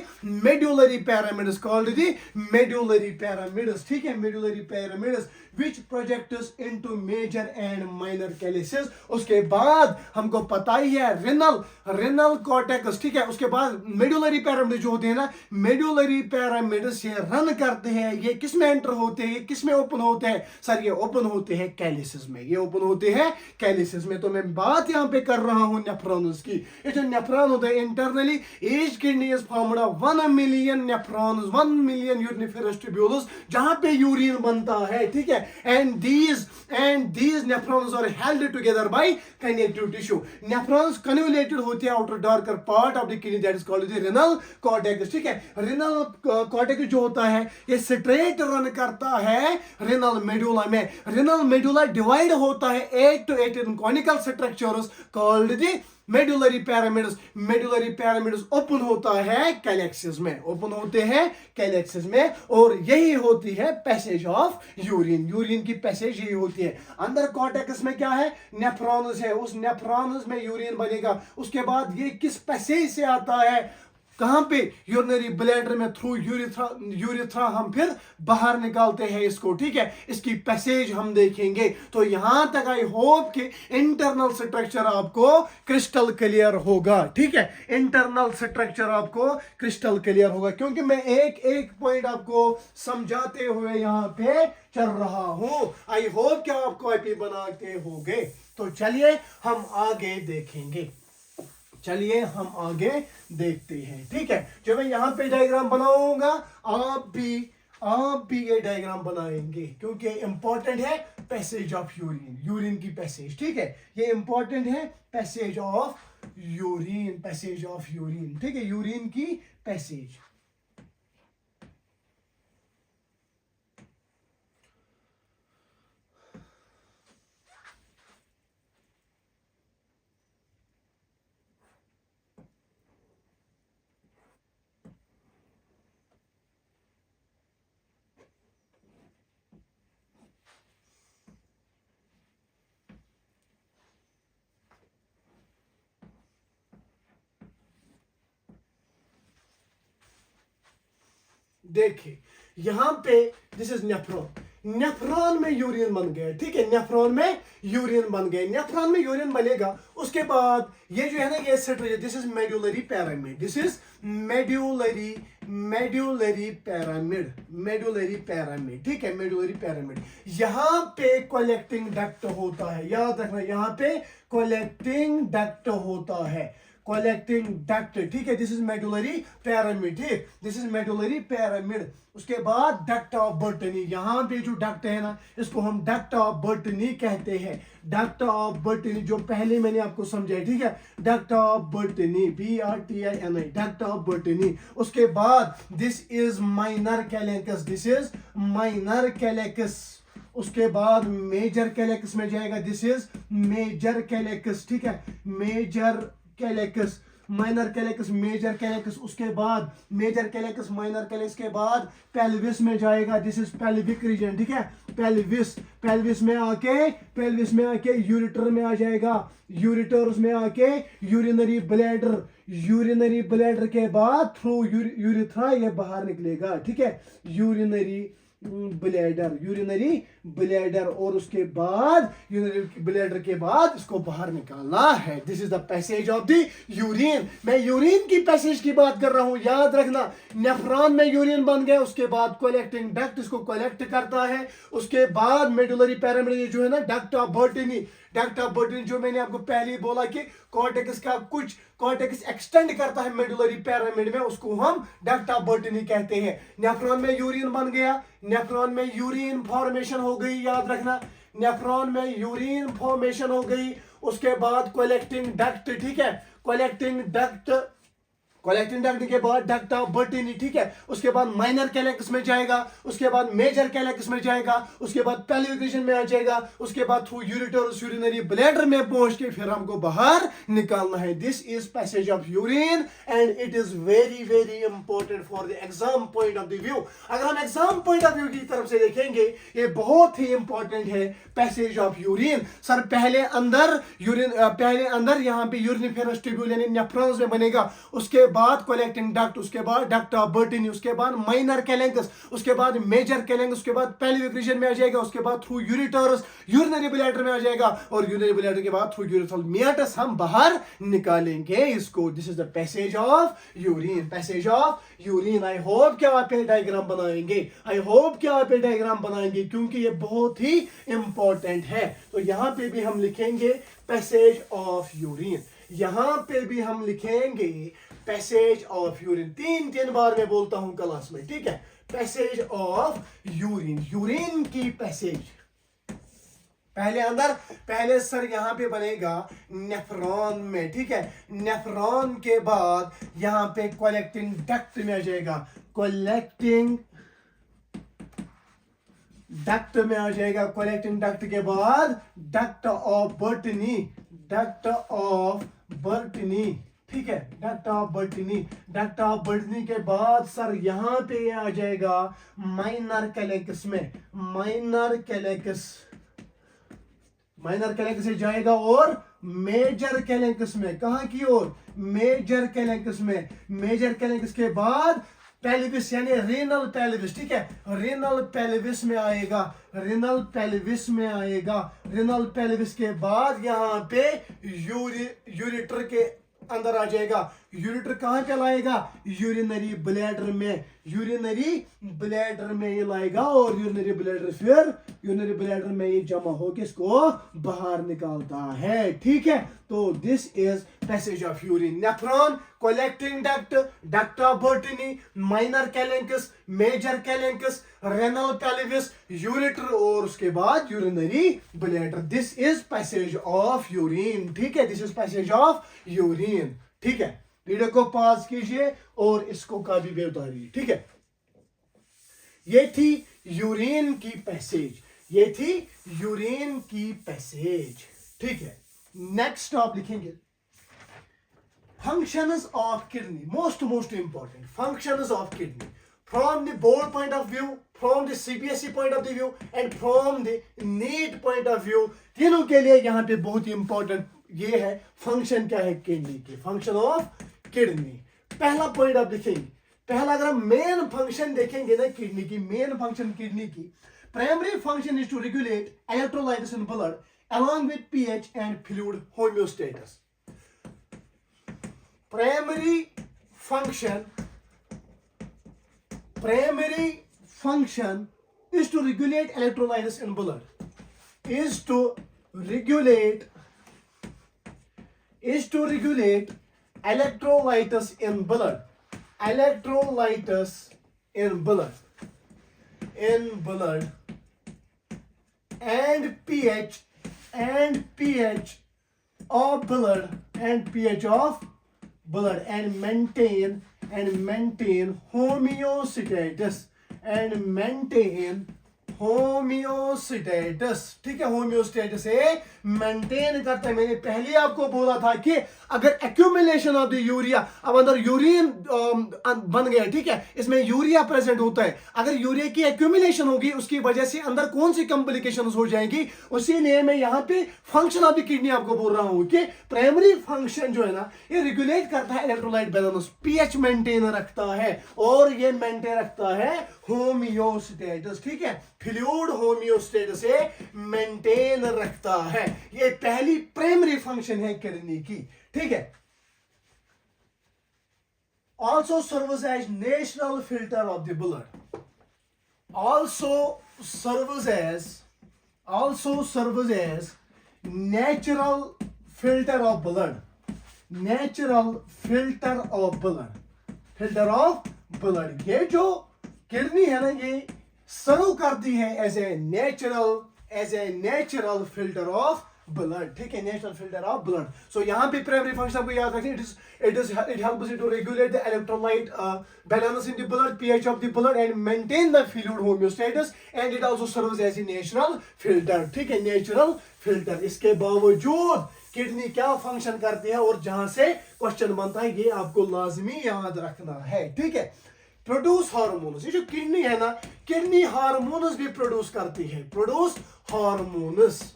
medullary pyramids, called the medullary pyramids। ठीक है, medullary pyramids which projects into major and minor calyces। उसके बाद हमको पता ही है रेनल कॉर्टेक्स, ठीक है, उसके बाद मेडुलरी पैरामिड जो होते हैं ना, मेडुलरी पैरामिड्स ये रन करते हैं, ये किस में एंटर होते हैं, किस में ओपन होते हैं, सर ये ओपन होते हैं कैलिसेस में, ये ओपन होते हैं कैलिसेस में। तो मैं बात यहाँ पे कर रहा हूँ नेफ्रॉन्स की। ये जो नेफ्रॉन होता है internally, each kidney is formed of 1 million nephrons, 1 million uriniferous tubules, जहां पे यूरिन बनता है। ठीक है, and these nephrons are held together by connective tissue। nephrons convoluted होते हैं outer darker part of the kidney, that is called the renal cortex। ठीक है, renal cortex जो होता है ये स्ट्रेट रन करता है renal medulla में। renal medulla डिवाइड होता है 8 to 18 conical structures called the medullary pyramids open होता है कैलेक्सिस में, ओपन होते हैं कैलेक्सिस में, और यही होती है पैसेज ऑफ यूरिन की पैसेज यही होती है। अंदर कॉर्टेक्स में क्या है, नेफ्रॉन्स है, उस नेफ्रॉन्स में यूरिन बनेगा। उसके बाद ये किस पैसेज से आता है, कहां पे, यूरिनरी ब्लैडर में, थ्रू यूरिथ्रा हम फिर बाहर निकालते हैं इसको। ठीक है, इसकी पैसेज हम देखेंगे। तो यहां तक आई होप कि इंटरनल स्ट्रक्चर आपको क्रिस्टल क्लियर होगा। ठीक है, इंटरनल स्ट्रक्चर आपको क्रिस्टल क्लियर होगा, क्योंकि मैं एक एक पॉइंट आपको समझाते हुए यहां पे चल रहा हूं। आई होप कि आप कॉपी बनाते होंगे। तो चलिए हम आगे देखेंगे, चलिए हम आगे देखते हैं। ठीक है, जब मैं यहां पे डायग्राम बनाऊंगा, आप भी आप भी ये डायग्राम बनाएंगे क्योंकि इंपॉर्टेंट है पैसेज ऑफ यूरिन, यूरिन की पैसेज, ठीक है, ये इंपॉर्टेंट है passage of urine, passage of urine, ठीक है, यूरिन की पैसेज। देखिए यहां पे दिस इज नेफ्रॉन, नेफ्रॉन में यूरिन बन गया, ठीक है, नेफ्रॉन में यूरिन बन गए, नेफ्रॉन में यूरिन बनेगा, उसके बाद ये जो है ना ये structure, this is medullary pyramid, this is medullary pyramid, medullary pyramid, ठीक है, मेड्यूलरी पिरामिड। यहां पे कलेक्टिंग डक्ट होता है, याद रखना, यहां पे कलेक्टिंग डक्ट होता है, कलेक्टिंग डक्ट, ठीक है, दिस इज मेडुलरी पिरामिड, ठीक, दिस इज मेडुलरी पिरामिड। उसके बाद डक्ट ऑफ बर्टनी, यहां पे जो डक्ट है ना इसको हम डक्ट ऑफ बर्टनी कहते हैं, डक्ट ऑफ बर्टनी, जो पहले मैंने आपको समझाया, ठीक है, duct of Bertini, BRTINI, duct of Bertini. उसके बाद this is minor calyx, this is minor calyx. उसके बाद मेजर कैलेकस में जाएगा, दिस इज मेजर कैलेकस, ठीक है, मेजर कैलेकस, माइनर कैलेकस, मेजर कैलेकस। उसके बाद मेजर कैलेकस, माइनर कैलेकस के बाद पेल्विस में जाएगा, दिस इज पेल्विक रीजन, ठीक है, पेल्विस, पेल्विस में आके यूरिटर में आ जाएगा, यूरिटर्स में आके यूरिनरी ब्लैडर, यूरिनरी ब्लैडर के बाद थ्रू यूरिथ्रा ये बाहर निकलेगा, ठीक है, यूरिनरी ब्लैडर, यूरिनरी ब्लैडर, और उसके बाद यूरिनरी ब्लैडर के बाद इसको बाहर निकालना है। This is the passage of the urine. मैं यूरिन की पैसेज की बात कर रहा हूं, याद रखना, नेफ्रॉन में यूरिन बन गया, उसके बाद कलेक्टिंग डक्ट इसको कलेक्ट करता है, उसके बाद मेडुलरी पिरामिड जो है ना डक्ट ऑफ बर्टनी, डक्ट ऑफ बर्टनी जो मैंने आपको पहले ही बोला कि कॉर्टेक्स का कुछ कॉर्टेक्स एक्सटेंड करता है मेडुलरी पिरामिड में, उसको हम डक्ट ऑफ बर्टनी कहते हैं। नेफ्रॉन में यूरिन बन गया, नेफ्रॉन में यूरिन फॉर्मेशन हो गई, याद रखना, नेफ्रॉन में यूरिन फॉर्मेशन हो गई। उसके बाद कलेक्टिंग डक्ट, ठीक है, कलेक्टिंग डक्ट, कलेक्टिंग डक्ट के बाद डक्ट ऑफ बर्टनी, ठीक है, उसके बाद माइनर कैलेकस में जाएगा, उसके बाद मेजर कैलेकस में जाएगा, उसके बाद पेल्विक रीजन में आ जाएगा, उसके बाद थ्रू यूरिटर्स यूरिनरी ब्लैडर में पहुंच के फिर हमको बाहर निकालना है। This is passage of urine and it is very very important for the exam point of the view. अगर हम एग्जाम पॉइंट ऑफ व्यू की तरफ से देखेंगे ये बहुत ही इंपॉर्टेंट है पैसेज ऑफ यूरिन। सर पहले अंदर यूरिन, पहले अंदर यहाँ पे यूरिनिफेरस ट्यूब्यूल यानी नेफ्रॉन्स में बनेगा, उसके बाद कलेक्टिंग डक्ट, उसके बाद डक्ट ऑफ बर्टनी, उसके बाद माइनर कैलेकस, उसके बाद मेजर कैलेकस, उसके बाद पेल्विक रीजन में आ जाएगा, उसके बाद थ्रू यूरिटर्स यूरिनरी ब्लैडर में आ जाएगा, और यूरिनरी ब्लैडर के बाद थ्रू यूरिथ्रल मियाटस हम बाहर निकालेंगे इसको। This is the passage of urine, passage of urine. I hope कि आप ये डायग्राम बनाएंगे, आई होप कि आप ये डायग्राम बनाएंगे क्योंकि ये बहुत ही इंपॉर्टेंट है। तो यहां पे भी हम लिखेंगे पैसेज ऑफ यूरिन, यहां पे भी हम लिखेंगे पैसेज ऑफ यूरिन, तीन बार मैं बोलता हूं क्लास में, ठीक है, पैसेज ऑफ यूरिन, यूरिन की पैसेज। पहले अंदर, पहले सर यहां पे बनेगा नेफ्रॉन में, ठीक है, नेफ्रॉन के बाद यहां पे कलेक्टिंग डक्ट में आ जाएगा, कलेक्टिंग डक्ट में आ जाएगा, कलेक्टिंग डक्ट के बाद डक्ट ऑफ बर्टनी, डक्ट ऑफ बर्टनी, ठीक है, डक्ट ऑफ बर्टनी, डक्ट ऑफ बर्टनी के बाद सर यहां पे आ जाएगा माइनर कैलेकस में, माइनर कैलेकस, माइनर कैलेकस से जाएगा और मेजर कैलेकस में, कहां की ओर, मेजर कैलेकस में, मेजर कैलेकस के बाद पेल्विस यानी रेनल पेल्विस, ठीक है, रेनल पेल्विस में आएगा, रेनल पेल्विस में आएगा, रेनल पेल्विस के बाद यहां पे यूरिटर के अंदर आ जाएगा, यूरेटर कहाँ पे लाएगा? यूरिनरी ब्लैडर में, यूरिनरी ब्लैडर में ये लाएगा और यूरिनरी ब्लैडर फिर यूरिनरी ब्लैडर में ये जमा होकर इसको बाहर निकालता है। ठीक है, तो this is passage of urine. Nephron, collecting duct, duct of Bertini, minor calyx, major calyx, renal pelvis, ureter और उसके बाद urinary bladder. This is passage of urine. ठीक है, this is passage of urine. ठीक है, वीडियो को pause कीजिए और इसको कापी पे उतारिए। ठीक है, ये थी यूरिन की पैसेज, ये थी यूरिन की पैसेज। ठीक है, नेक्स्ट आप लिखेंगे functions of kidney, most important functions of kidney from the board point of view, from the CBSE point of the view and from the NEET point of view। तीनों के लिए यहाँ पे बहुत ही इंपॉर्टेंट ये है फंक्शन क्या है किडनी के, फंक्शन ऑफ किडनी। पहला पॉइंट आप लिखेंगे, पहला अगर हम मेन फंक्शन देखेंगे ना किडनी की, मेन फंक्शन किडनी की, primary function is to regulate electrolytes in blood along with pH and fluid homeostasis। primary function is to regulate electrolytes in blood, is to regulate electrolytes in blood, electrolytes in blood and pH of blood and pH of blood and maintain homeostasis होम्योस्टेटस। ठीक है, होम्योस्टेटस से maintain करता है। मैंने पहले आपको बोला था कि अगर एक्यूमुलेशन ऑफ द यूरिया, अब अंदर यूरिन बन गया, ठीक है, इसमें यूरिया प्रेजेंट होता है, अगर यूरिया की एक्यूमुलेशन होगी उसकी वजह से अंदर कौन सी कॉम्प्लिकेशंस हो जाएंगी, उसीलिए मैं यहाँ पे फंक्शन ऑफ द किडनी आपको बोल रहा हूँ कि प्राइमरी फंक्शन जो है ना, ये रेगुलेट करता है इलेक्ट्रोलाइट बैलेंस, पीएच मेंटेन रखता है और ये मेंटेन रखता है होम्योस्टेटस। ठीक है, फ्लूइड होम्योस्टेटस से मेंटेन रखता है। ये पहली प्राइमरी फंक्शन है किडनी की। ठीक है, also serves as natural filter of the blood, also serves as natural filter of blood, filter of blood। ये जो किडनी है ना, ये सर्व करती है as a natural filter of blood. ठीक है, natural filter of blood. So यहाँ पे प्राइमरी फंक्शन आपको याद रखना, it helps you to regulate the electrolyte balance in the blood, pH of the blood and maintain the fluid homeostasis and it also serves as a natural filter। ठीक है, natural filter. इसके बावजूद kidney क्या function करती है और जहां से क्वेश्चन बनता है ये आपको लाजमी याद रखना है। ठीक है, प्रोड्यूस हार्मोन्स, ये जो किडनी है ना, किडनी हार्मोन्स भी प्रोड्यूस करती है, produce hormones.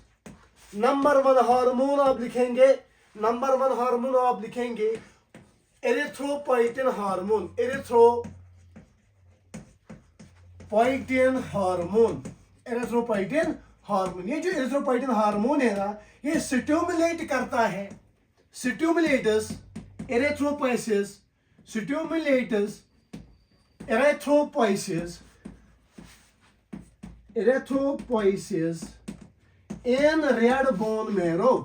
Number one hormone आप लिखेंगे, एरिथ्रोपोइटिन हार्मोन, एरिथ्रोपोइटिन हार्मोन। ये जो एरिथ्रोपोइटिन हार्मोन है ना, ये स्टिमुलेट करता है, स्टिमुलेटस erythropoiesis in red bone marrow।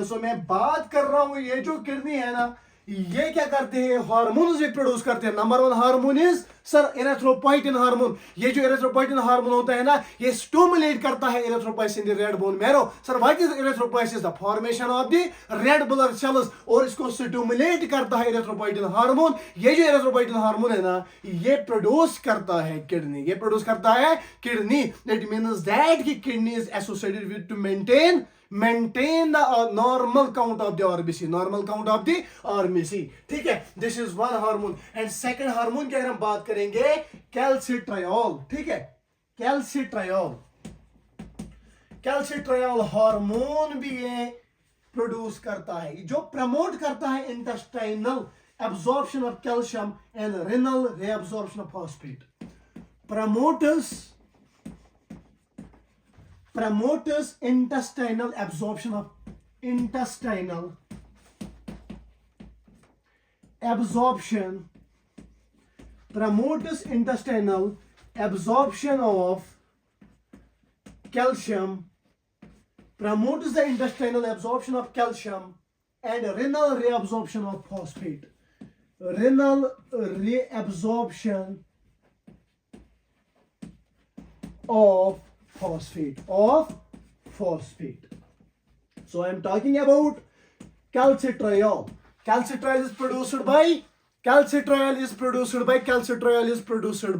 सो मैं बात कर रहा हूं, ये जो किडनी है ना, ये क्या करते हैं, हार्मोन्स भी प्रोड्यूस करते हैं। Number one hormone is sir erythropoietin hormone. ये जो एरिथ्रोपोइटिन हार्मोन होता है ना, ये स्टिमुलेट करता है erythropoiesis in the red bone marrow. Sir what is erythropoiesis? The formation of the red blood cells, और इसको स्टिमुलेट करता है एरिथ्रोपोइटिन हार्मोन। ये जो एरिथ्रोपोइटिन हार्मोन है ना, ये प्रोड्यूस करता है किडनी, इट मींस दैट कि kidney is associated with two maintain the normal count of the RBC, ठीक है। This is one hormone. And second hormone की अगर हम बात करेंगे, कैल्सिट्रियोल। ठीक है, कैल्सिट्रियोल हार्मोन भी ये प्रोड्यूस करता है, जो प्रमोट करता है intestinal absorption of calcium and renal reabsorption of phosphate. promotes intestinal absorption of intestinal absorption, promotes intestinal absorption of calcium, promotes the intestinal absorption of calcium and renal reabsorption of phosphate. Renal reabsorption of phosphate. So I am talking about calcitriol. Calcitriol is produced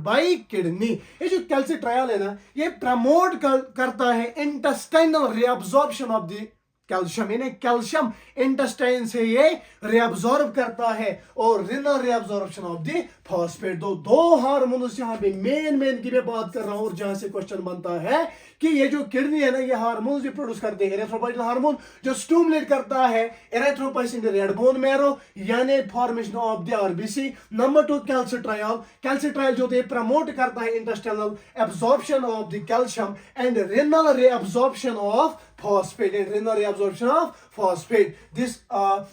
by kidney. ये जो calcitriol है ना, ये promote करता है intestinal reabsorption of the calcium, यानी calcium intestine से ये रिएब्सॉर्ब करता है और renal reabsorption of the phosphate. दो हार्मोन्स यहाँ पे मेन की मैं बात कर रहा हूँ और जहां से क्वेश्चन बनता है कि ये जो किडनी है ना, ये हार्मोन्स भी प्रोड्यूस करते हैं. एरिथ्रोपोइटिन हार्मोन जो स्टिमुलेट करता है erythropoiesis in the red bone marrow, यानी formation of the RBC. Number 2 calcitriol जो है प्रमोट करता है intestinal absorption of the calcium and renal reabsorption of phosphate and renal reabsorption of phosphate. These are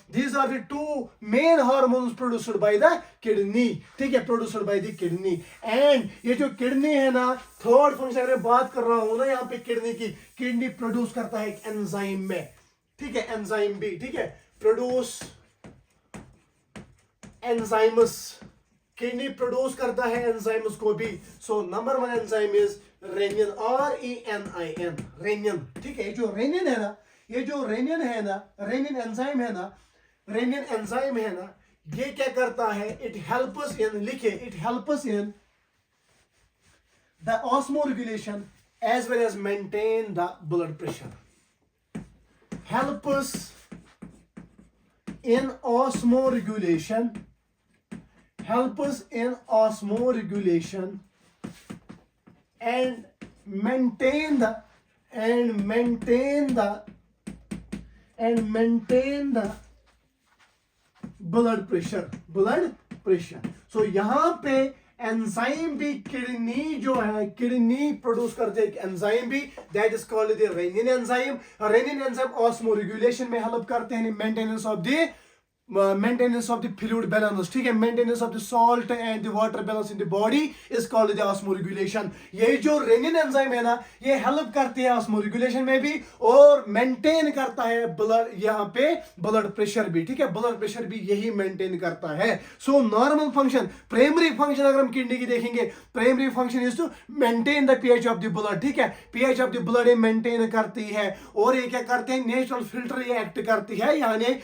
the two main hormones produced by the kidney. ठीक है, produced by the kidney. And ये जो kidney है ना, third function अगर बात कर रहा हूँ ना यहाँ पे किडनी की, किडनी प्रोड्यूस करता है एक एंजाइम में. ठीक है, एंजाइम भी. ठीक है, प्रोड्यूस एंजाइमस, किडनी प्रोड्यूस करता है एंजाइम्स को भी. So number 1 enzyme is renin, RENIN, renin. ठीक है, जो रेनिन है ना, रेनिन एंजाइम है ना, ये क्या करता है? इट हेल्प्स इन, लिखे, it helps in the osmoregulation as well as maintain the blood pressure. Helps in osmoregulation, and maintain the blood pressure. So यहाँ पे एंजाइम भी किडनी जो है, किडनी प्रोड्यूस करते हैं एक एंजाइम भी, that is called the renin enzyme. Renin enzyme osmoregulation में हेल्प करते हैं, maintenance of the fluid balance. ठीक है, maintenance of the salt and the water balance in the body is called the osmoregulation. ये जो rennin enzyme है ना, ये हेल्प करती है ऑस्मोरेगुलेशन में भी और मेंटेन करता है ब्लड, यहाँ पे ब्लड प्रेशर भी. ठीक है, ब्लड प्रेशर भी यही मेंटेन करता है. So normal function, primary function अगर हम किडनी की देखेंगे, primary function is to maintain the pH of the blood. ठीक है, पीएच ऑफ द ब्लड ये मेंटेन करती है और ये क्या करते हैं? नेचुरल फिल्टर ये एक्ट करती है, यानी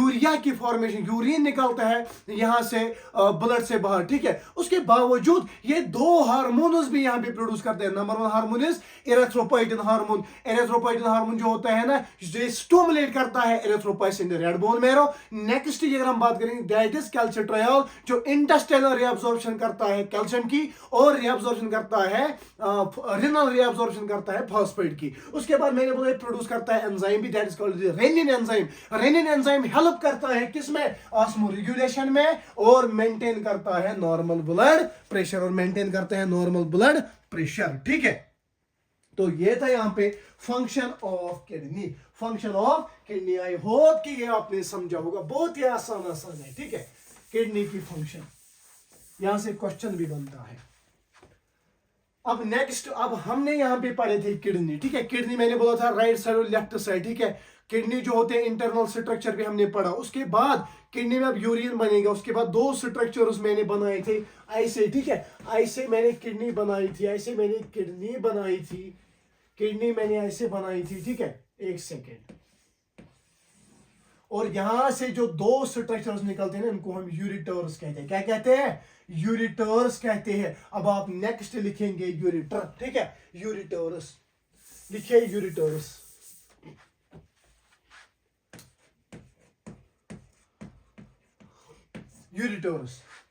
यूरिया की फॉर्मेशन, यूरिन निकलता है यहां से ब्लड से बाहर. ठीक है, उसके बावजूद ये दो हार्मोन्स भी यहां पे प्रोड्यूस करते हैं. Number 1 hormone is erythropoietin hormone. Erythropoietin hormone जो होता है ना, ये स्टिमुलेट करता है erythropoiesis in the red bone marrow. Next अगर हम बात करेंगे, दैट इज कैल्सिट्रियोल, जो इंटेस्टाइनल रिएब्सॉर्प्शन करता है कैल्शियम की और रिएब्सॉर्प्शन करता है, रिनल रिएब्सॉर्प्शन करता है फॉस्फेट की. उसके बाद मैंने बोला प्रोड्यूस करता है एंजाइम भी, that is called the renin enzyme. Renin enzyme help करता है किसमें? ऑस्मोरेगुलेशन में, और मेंटेन करता है नॉर्मल ब्लड प्रेशर. ठीक है, तो ये था यहाँ पे function of kidney. I hope कि ये आपने समझा होगा, बहुत ही आसान है. ठीक है, किडनी की फंक्शन, यहां से क्वेश्चन भी बनता है. अब नेक्स्ट, अब हमने यहाँ पे पढ़े थे किडनी. ठीक है, किडनी मैंने बोला था राइट साइड और लेफ्ट साइड. ठीक है, किडनी जो होते हैं इंटरनल स्ट्रक्चर भी हमने पढ़ा. उसके बाद किडनी में अब यूरिन बनेगा. उसके बाद दो स्ट्रक्चर्स मैंने बनाए थे ऐसे. ठीक है, ऐसे मैंने किडनी बनाई थी, ऐसे मैंने किडनी बनाई थी, किडनी मैंने ऐसे बनाई थी. ठीक है, एक सेकेंड. और यहां से जो दो स्ट्रक्चर्स निकलते हैं ना, इनको हम यूरिटर्स कहते हैं. क्या कहते हैं? यूरिटर्स कहते हैं. अब आप नेक्स्ट लिखेंगे यूरिटर. ठीक है, यूरिटर्स लिखिए, यूरिटर्स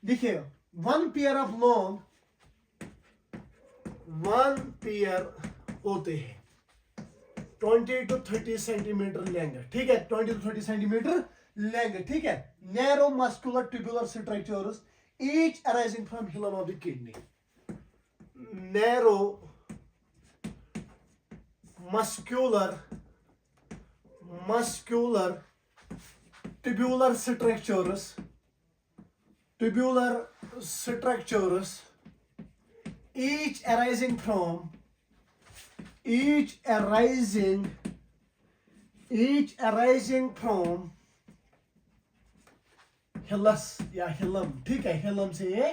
देखिए. वन पेयर होते हैं 20 to 30 सेंटीमीटर लेंथ. ठीक है, 20 to 30 सेंटीमीटर लेंथ. ठीक है, narrow muscular tubular structures each arising from hilum of the kidney. Narrow muscular muscular tubular structures, each arising from hilus या हिलम, ठीक है, हिलम से ये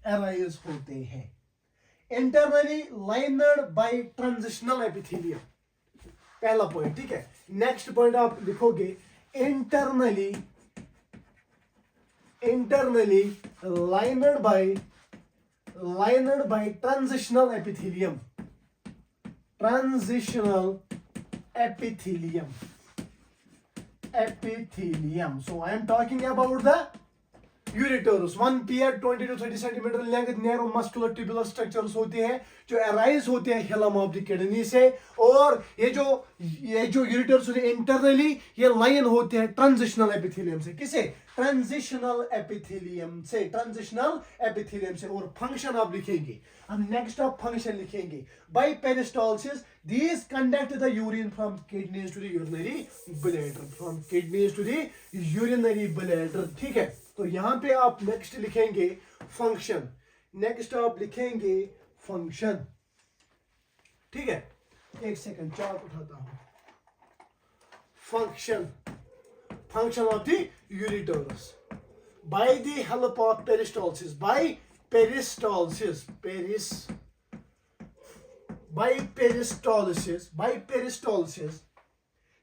अराइज होते हैं. Internally lined by transitional epithelium, पहला पॉइंट, ठीक है. नेक्स्ट पॉइंट आप लिखोगे internally lined by transitional epithelium. So I am talking about the ureterus. One pair 20 to 30 centimeter length narrow muscular tubular structures होते हैं जो arise होते हैं hilum of the kidney से. और ये जो ureterus होते हैं इंटरनली ये लाइन होते हैं ट्रांजिशनल एपिथेलियम से. किसे? ट्रांजिशनल एपिथेलियम से. और फंक्शन आप लिखेंगे. हम नेक्स्ट आप फंक्शन लिखेंगे. By peristalsis these conduct the urine from kidneys to the urinary bladder. ठीक है. तो यहाँ पे आप नेक्स्ट लिखेंगे फंक्शन. ठीक है. एक सेकंड चार्ट उठाता हूं. Function of the ureterus by the help of peristalsis. By peristalsis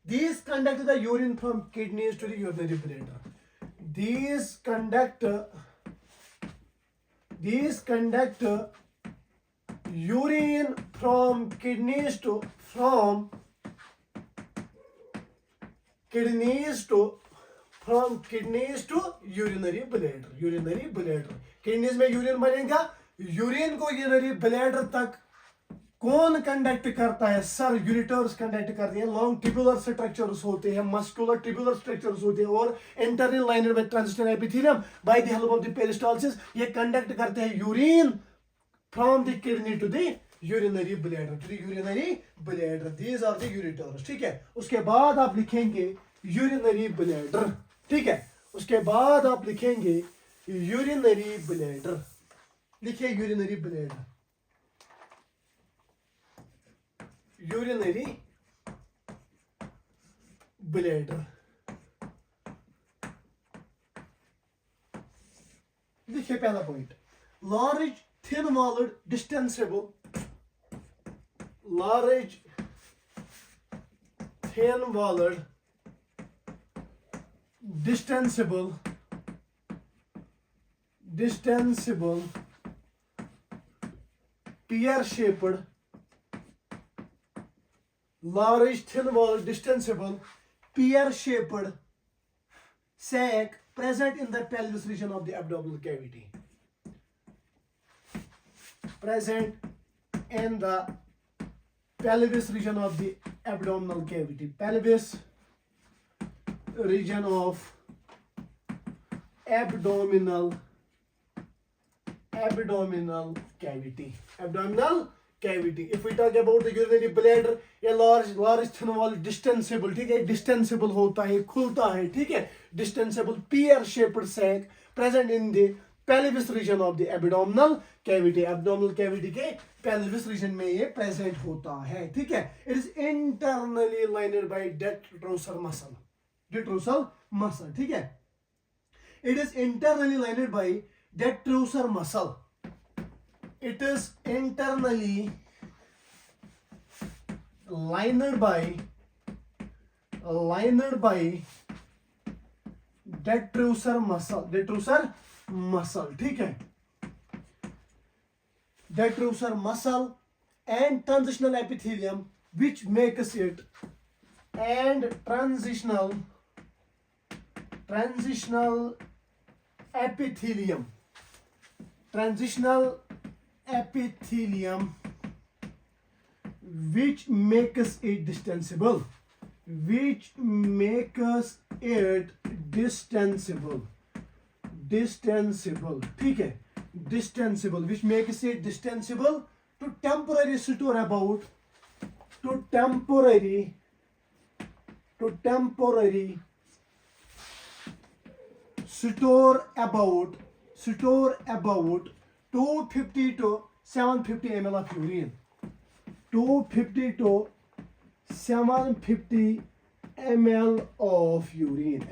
these conduct the urine from kidneys to the urinary bladder. These conduct urine from kidneys to urinary bladder. Kidneys में urine बनेगा. Urine को urinary bladder तक कौन conduct करता है? Sir ureters conduct करते हैं. Long tubular structures होते हैं, मस्कुलर ट्यूबुलर स्ट्रक्चर्स होते हैं और internal liner by transitional epithelium by the help of the peristalsis ये कंडक्ट करते हैं urine from the kidney to the urinary bladder. These are the ureters. ठीक है. उसके बाद आप लिखेंगे यूरिनरी ब्लैडर. ठीक है. उसके बाद आप लिखेंगे यूरिनरी ब्लैडर. लिखिए यूरिनरी ब्लैडर. देखिए पहला point. Large thin walled distensible pear-shaped sac present in the pelvis region of the abdominal cavity. Pelvis region of abdominal cavity. If we talk about the urinary bladder, a large thin wall distensible, ठीक है, डिस्टेंसिबल होता है, खुलता है. ठीक है. डिस्टेंसिबल pear-shaped sac present in the pelvis region of the abdominal cavity. abdominal cavity के pelvis region में ये present होता है. ठीक है. It is internally lined by detrusor muscle. ठीक है. It is internally lined by detrusor muscle. It is internally lined by detrusor muscle. ठीक है. Detrusor muscle and transitional epithelium which makes it and transitional epithelium which makes it distensible. ठीक है. Distensible which makes it distensible to temporarily store about to temporarily store about 250 to 750 ml of urine. 250 to 750 ml of urine.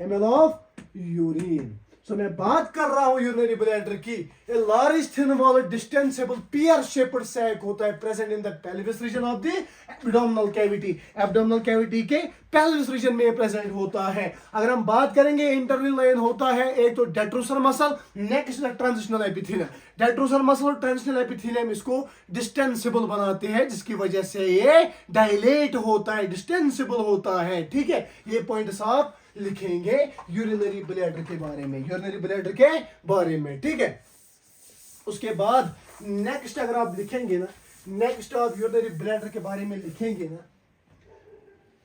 So मैं बात कर रहा हूँ urinary bladder की. A large thin walled distensible pear shaped sac होता है present in the pelvis region of the abdominal cavity. Abdominal cavity के pelvis region में present होता है. अगर हम बात करेंगे इंटरनल लाइन होता है एक तो detrusor muscle, next transitional epithelium. Detrusor muscle और ट्रांजिशनल एपिथेलियम इसको डिस्टेंसिबल बनाते हैं जिसकी वजह से ये डायलेट होता है, डिस्टेंसिबल होता है. ठीक है, ये पॉइंट्स आप लिखेंगे यूरिनरी ब्लैडर के बारे में. ठीक है, उसके बाद नेक्स्ट अगर आप लिखेंगे ना, नेक्स्ट आप यूरिनरी ब्लैडर के बारे में लिखेंगे ना,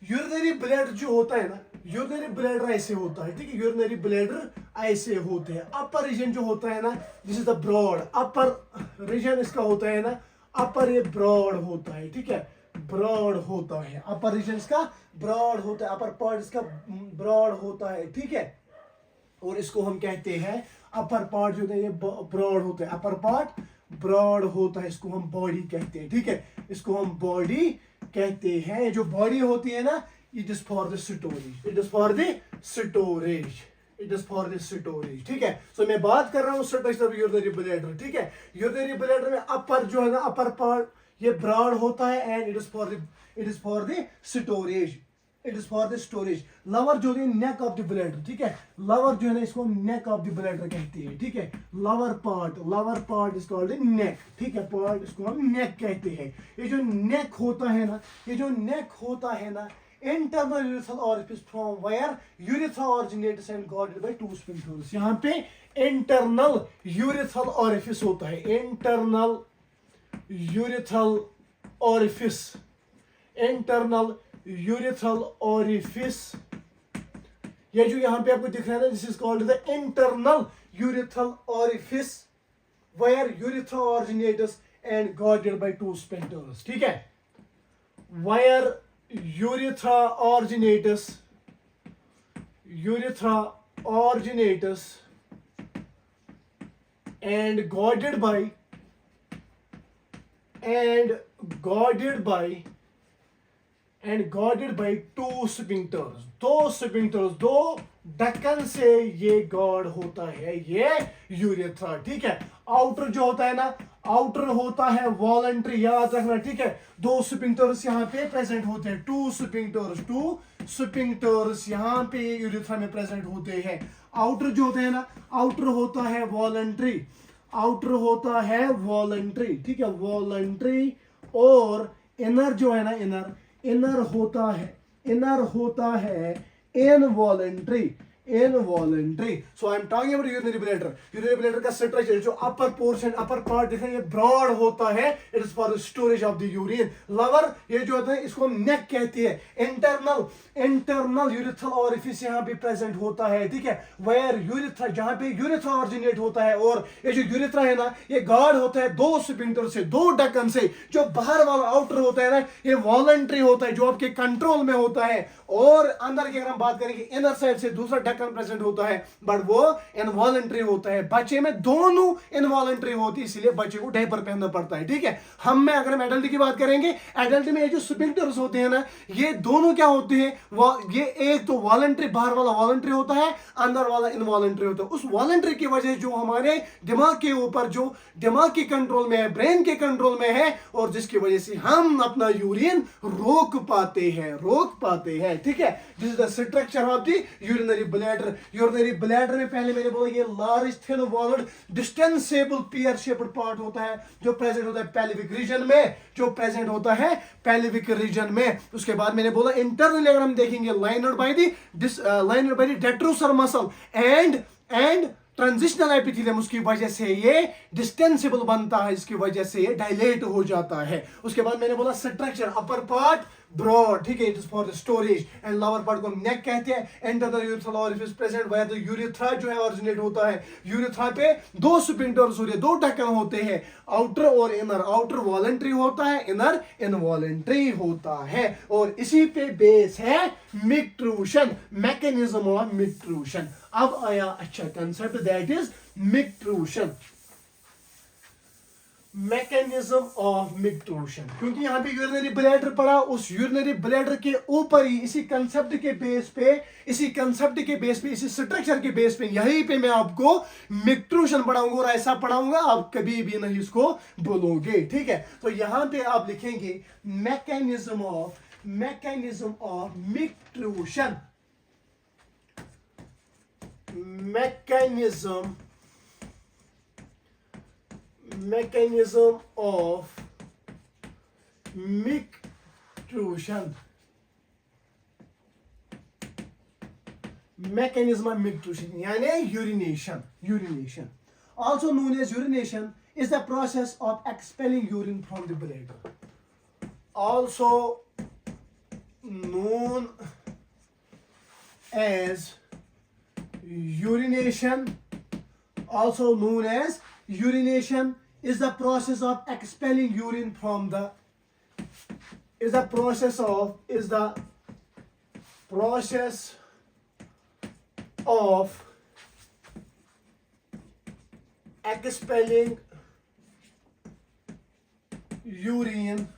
यूरिनरी ब्लैडर जो होता है ना, यूरिनरी ब्लैडर ऐसे होता है. ठीक है, यूरिनरी ब्लैडर ऐसे होते हैं. अपर रीजन जो होता है ना, this is the broad. Upper region इसका होता है ना, अपर ये ब्रॉड होता है. ठीक है, ब्रॉड होता है. अपर रीजन इसका ब्रॉड होता है, अपर पार्ट इसका ब्रॉड होता है. ठीक है, और इसको हम कहते हैं अपर पार्ट जो है ये ब्रॉड होता है. अपर पार्ट ब्रॉड होता है, इसको हम बॉडी कहते हैं. ठीक है, इसको हम बॉडी कहते हैं. जो बॉडी होती है ना, it is for the storage. ठीक है, सो मैं बात कर रहा हूँ स्ट्रक्चर ऑफ यूरिनरी ब्लैडर. ठीक है, यूरिनरी ब्लैडर में अपर जो है ना, अपर पार्ट ये ब्रॉड होता है and it is for the storage. Lover जो है नेक ऑफ द ब्लैडर. ठीक है, लवर जो है ना, इसको नेक ऑफ द ब्लैडर कहते हैं. ठीक है, लवर पार्ट इज कॉल्ड नेक. ठीक है, पार्ट इसको हम नेक कहते हैं. ये जो नेक होता है ना, internal urethral orifice from where urethra originates and guarded by two sphincters. यहाँ पे internal urethral orifice होता है. internal urethral orifice. ये जो यहाँ पे आपको दिख रहा है ना, this is called the internal urethral orifice where urethra originates and guarded by two sphincters. ठीक है, where urethra originates and guarded by two sphincters. दो ढक्कन से ये गार्ड होता है ये यूरेथ्रा. ठीक है, आउटर जो होता है ना, आउटर होता है वॉलंटरी, याद रखना. ठीक है, दो स्फिंक्टर्स यहाँ पे प्रेजेंट होते हैं. टू स्फिंक्टर्स यहाँ पे यूरेथ्रा में प्रेजेंट होते हैं. आउटर जो होता है ना, आउटर होता है वॉलंटरी. ठीक है, वॉलंटरी. और इनर जो है ना, इनर होता है involuntary. So I am talking about urinary bladder का स्ट्रक्चर. जो अपर पोर्शन, अपर पार्ट दिख रहा है, ये ब्रॉड होता है. It is for storage of the urine. Lover ये जो होता है इसको हम नेक कहते हैं. इंटरनल यूरेथ्रल ओरिफिस यहाँ पे प्रेजेंट होता है. ठीक है, वेयर यूरेथ्रा, जहाँ पे यूरेथ्रा ऑरिजिनेट होता है. और ये जो यूरेथ्रा है ना, ये गार्ड होता है दो स्फिंक्टर से, दो ढक्कन से. जो बाहर वाला आउटर होता है ना, ये वॉलंटरी होता है, जो आपके कंट्रोल में होता है. और अंदर की अगर हम बात करेंगे, इनर साइड से दूसरा ढक्कन प्रेजेंट होता है, बट वो इनवॉलंटरी होता है. बच्चे में दोनों इनवॉलंटरी होती है, इसलिए बच्चे को डायपर पहनना पड़ता है. ठीक है, अगर हम एडल्ट की बात करेंगे, एडल्ट में ये जो स्फिंक्टर्स होते हैं ना, ये दोनों क्या होते हैं, ये एक तो वॉलंटरी, बाहर वाला वॉलंटरी होता है, अंदर वाला इनवॉलंटरी होता है. उस वॉलंटरी की वजह से जो हमारे दिमाग के ऊपर, जो दिमाग के कंट्रोल में है, ब्रेन के कंट्रोल में है, और जिसकी वजह से हम अपना यूरिन रोक पाते हैं. ठीक है, this is the structure of the urinary bladder. Urinary bladder में पहले मैंने बोला ये large thin walled distensible pear shaped part होता है, जो प्रेजेंट होता है पेल्विक रीजन में. उसके बाद मैंने बोला इंटरनली अगर हम देखेंगे, lined by the detrusor muscle and transitional epithelium. उसकी वजह से ये डिस्टेंसिबल बनता है, इसकी वजह से ये डायलेट हो जाता है. उसके बाद मैंने बोला स्ट्रक्चर, अपर पार्ट ब्रॉड, ठीक है, it is for the storage, and lower part को हम नेक कहते हैं. Enter the urethral orifice present where the urethra जो है ओरिजिनेट होता है. यूरेथ्रा पे दो स्फिंक्टर्स होते हैं, दो ढक्कन होते हैं, आउटर और इनर. आउटर वॉलंटरी होता है, इनर इनवॉलंटरी होता है, और इसी पे बेस है मिक्ट्रूशन, मैकेनिज्म ऑफ मिक्ट्रूशन. अब आया अच्छा concept, that is micturition, mechanism of micturition. क्योंकि यहाँ पे यूरिनरी ब्लैडर पड़ा, उस यूरिनरी ब्लैडर के ऊपर ही इसी कंसेप्ट के बेस पे, इसी कंसेप्ट के बेस पे, इसी स्ट्रक्चर के बेस पे, यहीं पे मैं आपको मिक्ट्रूशन पढ़ाऊंगा, और ऐसा पढ़ाऊंगा आप कभी भी नहीं इसको बोलोगे. ठीक है, तो यहाँ पे आप लिखेंगे mechanism of micturition, mechanism of mictrusion. Mechanism of mictrusion यानी urination. Also known as urination is the process of expelling urine from the bladder. Also known as urination is the process of expelling urine from the process of expelling urine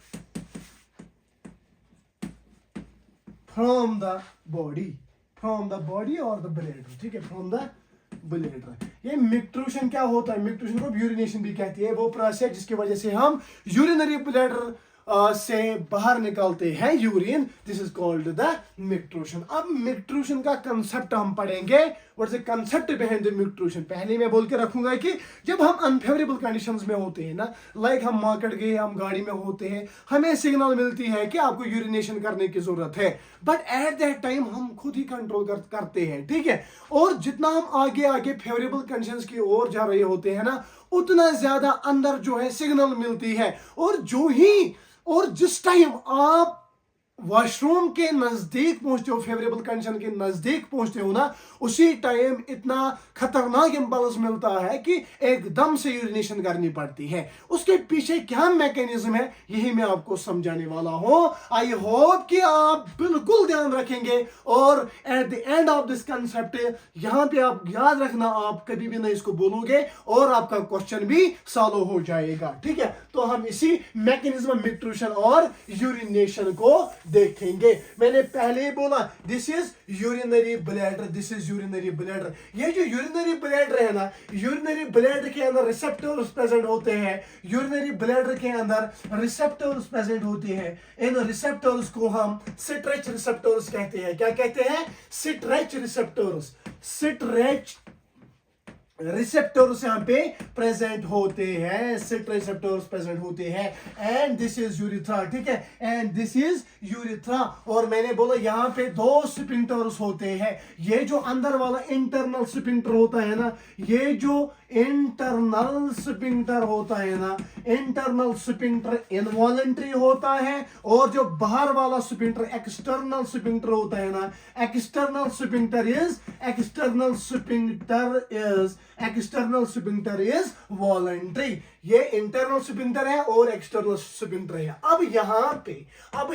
from the body or the bladder. ठीक है, from the bladder. ये मिक्ट्रूशन क्या होता है? मिक्ट्रूशन को urination भी कहती है. वो प्रोसेस जिसकी वजह से हम यूरिनरी ब्लैडर से बाहर निकालते हैं urine, this is called the micturition. अब मिक्ट्रूशन का कंसेप्ट हम पढ़ेंगे. What is the concept behind the micturition? पहले मैं बोल के रखूंगा कि जब हम अनफेवरेबल कंडीशंस में होते हैं ना, लाइक हम मार्केट गए, हम गाड़ी में होते हैं, हमें सिग्नल मिलती है कि आपको यूरिनेशन करने की जरूरत है, बट एट दैट टाइम हम खुद ही कंट्रोल करते हैं. ठीक है, और जितना हम आगे आगे फेवरेबल कंडीशंस की ओर जा रहे होते हैं ना, उतना ज्यादा अंदर जो है सिग्नल मिलती है, और जिस टाइम आप वॉशरूम के नजदीक पहुंचते हो, फेवरेबल कंडीशन के नजदीक पहुंचते हो ना, उसी टाइम इतना खतरनाक इंपल्स मिलता है कि एकदम से यूरिनेशन करनी पड़ती है. उसके पीछे क्या मैकेनिज्म है, यही मैं आपको समझाने वाला हूं. आई होप कि आप बिल्कुल ध्यान रखेंगे, और eight the end of this concept यहां पे आप याद रखना, आप कभी भी नहीं इसको बोलोगे और आपका क्वेश्चन भी सॉल्व हो जाएगा. ठीक है, तो हम इसी मैकेनिज्म ऑफ मिक्ट्रूशन और यूरिनेशन को देखेंगे. मैंने पहले ही बोला this is urinary bladder, this is urinary bladder. ये जो यूरिनरी ब्लैडर है ना, यूरिनरी ब्लैडर के अंदर रिसेप्टर्स प्रेजेंट होते हैं. यूरिनरी ब्लैडर के अंदर रिसेप्टर्स प्रेजेंट होते हैं. इन रिसेप्टर्स को हम स्ट्रेच रिसेप्टर्स कहते हैं. क्या कहते हैं? Stretch receptors. स्ट्रेच रिसेप्टर्स यहाँ पे प्रेजेंट होते हैं, सिट रिसेप्टर्स प्रेजेंट होते हैं. And this is urethra. ठीक है, एंड दिस इज यूरिथ्रा. और मैंने बोला यहाँ पे दो स्फिंक्टर्स होते हैं. ये जो अंदर वाला इंटरनल स्फिंक्टर होता है ना, ये जो इंटरनल स्फिंक्टर होता है ना, इंटरनल स्फिंक्टर इनवॉलंटरी होता है, और जो बाहर वाला स्फिंक्टर एक्सटर्नल स्फिंक्टर होता है ना, एक्सटर्नल स्फिंक्टर इज वॉलंटरी. ये इंटरनल स्फिंक्टर है और एक्सटर्नल स्फिंक्टर है. अब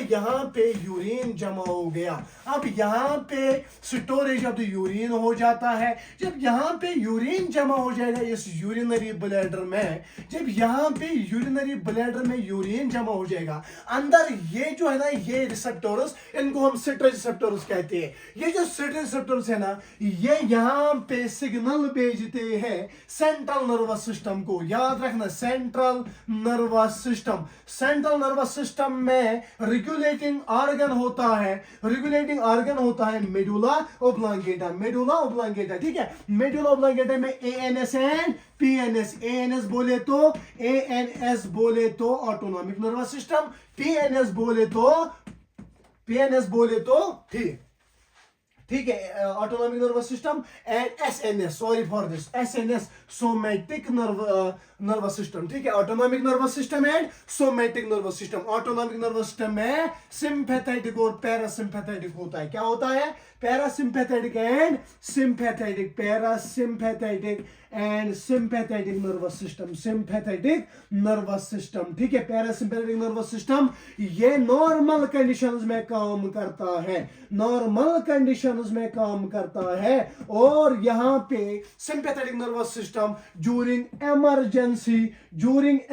यहाँ पे यूरिन जमा हो गया. अब यहाँ पे स्टोरेज ऑफ द यूरिन हो जाता है. जब यहाँ पे यूरिन जमा हो जाएगा इस यूरिनरी ब्लैडर में, जब यहाँ पे यूरिनरी ब्लैडर में यूरिन जमा हो जाएगा, अंदर ये जो है ना, ये रिसेप्टर्स, इनको हम स्ट्रेच रिसेप्टर्स कहते हैं. ये जो स्ट्रेच रिसेप्टर्स है ना, ये यहाँ पे सिग्नल भेजते हैं सेंट्रल नर्वस सिस्टम को. याद रखना, सेंट्रल नर्वस सिस्टम में रेगुलेटिंग ऑर्गन होता है मेडुला ओब्लांगेटा. ठीक है, मेडुला ओब्लांगेटा में एएनएस एंड पीएनएस. एएनएस बोले तो ऑटोनॉमिक नर्वस सिस्टम, पीएनएस बोले तो ठीक है, autonomic nervous system and SNS, sorry for this, SNS somatic nervous system, ठीक है, autonomic nervous system and somatic nervous system. Autonomic nervous system में सिंपैथेटिक और पैरासिम्पैथेटिक होता है। क्या होता है? Parasympathetic and sympathetic, parasympathetic and sympathetic nervous system, sympathetic nervous system, ठीक है। पैरासिम्पैथेटिक नर्वस सिस्टम ये नॉर्मल कंडीशंस में काम करता है, नॉर्मल कंडीशंस में काम करता है। और यहां पे sympathetic nervous system during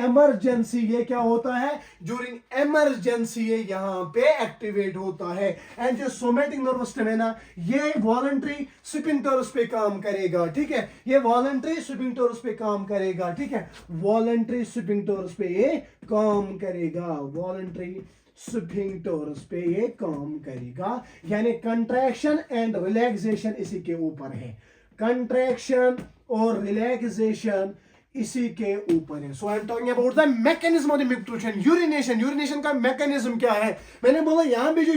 emergency ये क्या होता है? ड्यूरिंग इमरजेंसी ये यहां पे एक्टिवेट होता है। एंड जो सोमैटिक नर्वस सिस्टम है ना, ये वॉलंटरी स्फिंक्टर्स पे काम करेगा, ठीक है, ये वॉलंटरी स्फिंक्टर्स पे काम करेगा, ठीक है, वॉलंटरी स्फिंक्टर्स पे ये काम करेगा, वॉलंटरी स्फिंक्टर्स पे ये काम करेगा। यानी कंट्रैक्शन एंड रिलैक्सेशन इसी के ऊपर है, कंट्रैक्शन और रिलैक्सेशन इसी के ऊपर है। So I am talking about the mechanism of the nutrition. Urination, urination का मैकेनिज्म क्या है? मैंने बोला यहाँ पे जो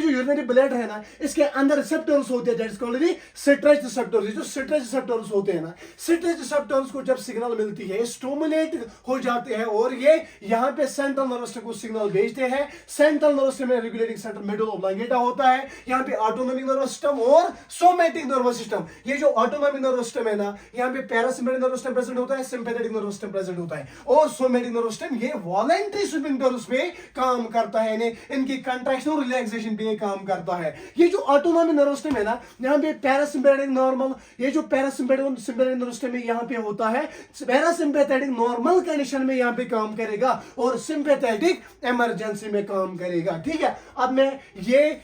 यूरिनरी ब्लैडर है ना, इसके अंदर रिसेप्टर्स होते हैं, that is called the stretch receptors. जो स्ट्रेच रिसेप्टर्स होते हैं ना, स्ट्रेच रिसेप्टर्स को जब सिग्नल मिलती है, स्टिमुलेट हो जाते हैं और ये यहाँ पे सेंट्रल नर्वस सिस्टम को सिग्नल भेजते हैं। सेंट्रल नर्वस सिस्टम में रेगुलेटिंग सेंटर मेडुला ऑब्लांगेटा होता है, यहाँ पे ऑटोनॉमिक नर्वस सिस्टम और सोमैटिक नर्वस सिस्टम। ये जो ऑटोनॉमिक नर्वस सिस्टम है ना, यहाँ पे पैरासिम्पैथेटिक नर्वस सिस्टम प्रेजेंट होता है, सिंपैथेटिक नर्वस सिस्टम प्रेजेंट होता है, और सोमैटिक नर्वस सिस्टम ये वॉलंटरी स्फिंक्टर्स पे काम करता है, इनकी कंट्रैक्शन और रिलैक्सेशन पे काम करता है। ये जो ऑटोनॉमिक नर्वस सिस्टम है ना, यहाँ पे पैरासिम्पैथेटिक नॉर्मल, ये जो पैरासिम्पैथेटिक सिंपैथेटिक नर्वस सिस्टम है यहाँ पे होता है, पैरासिम्पैथेटिक नॉर्मल कंडीशन में यहाँ पे काम करेगा और सिंपैथेटिक इमरजेंसी में काम करेगा, ठीक है। अब मैं ये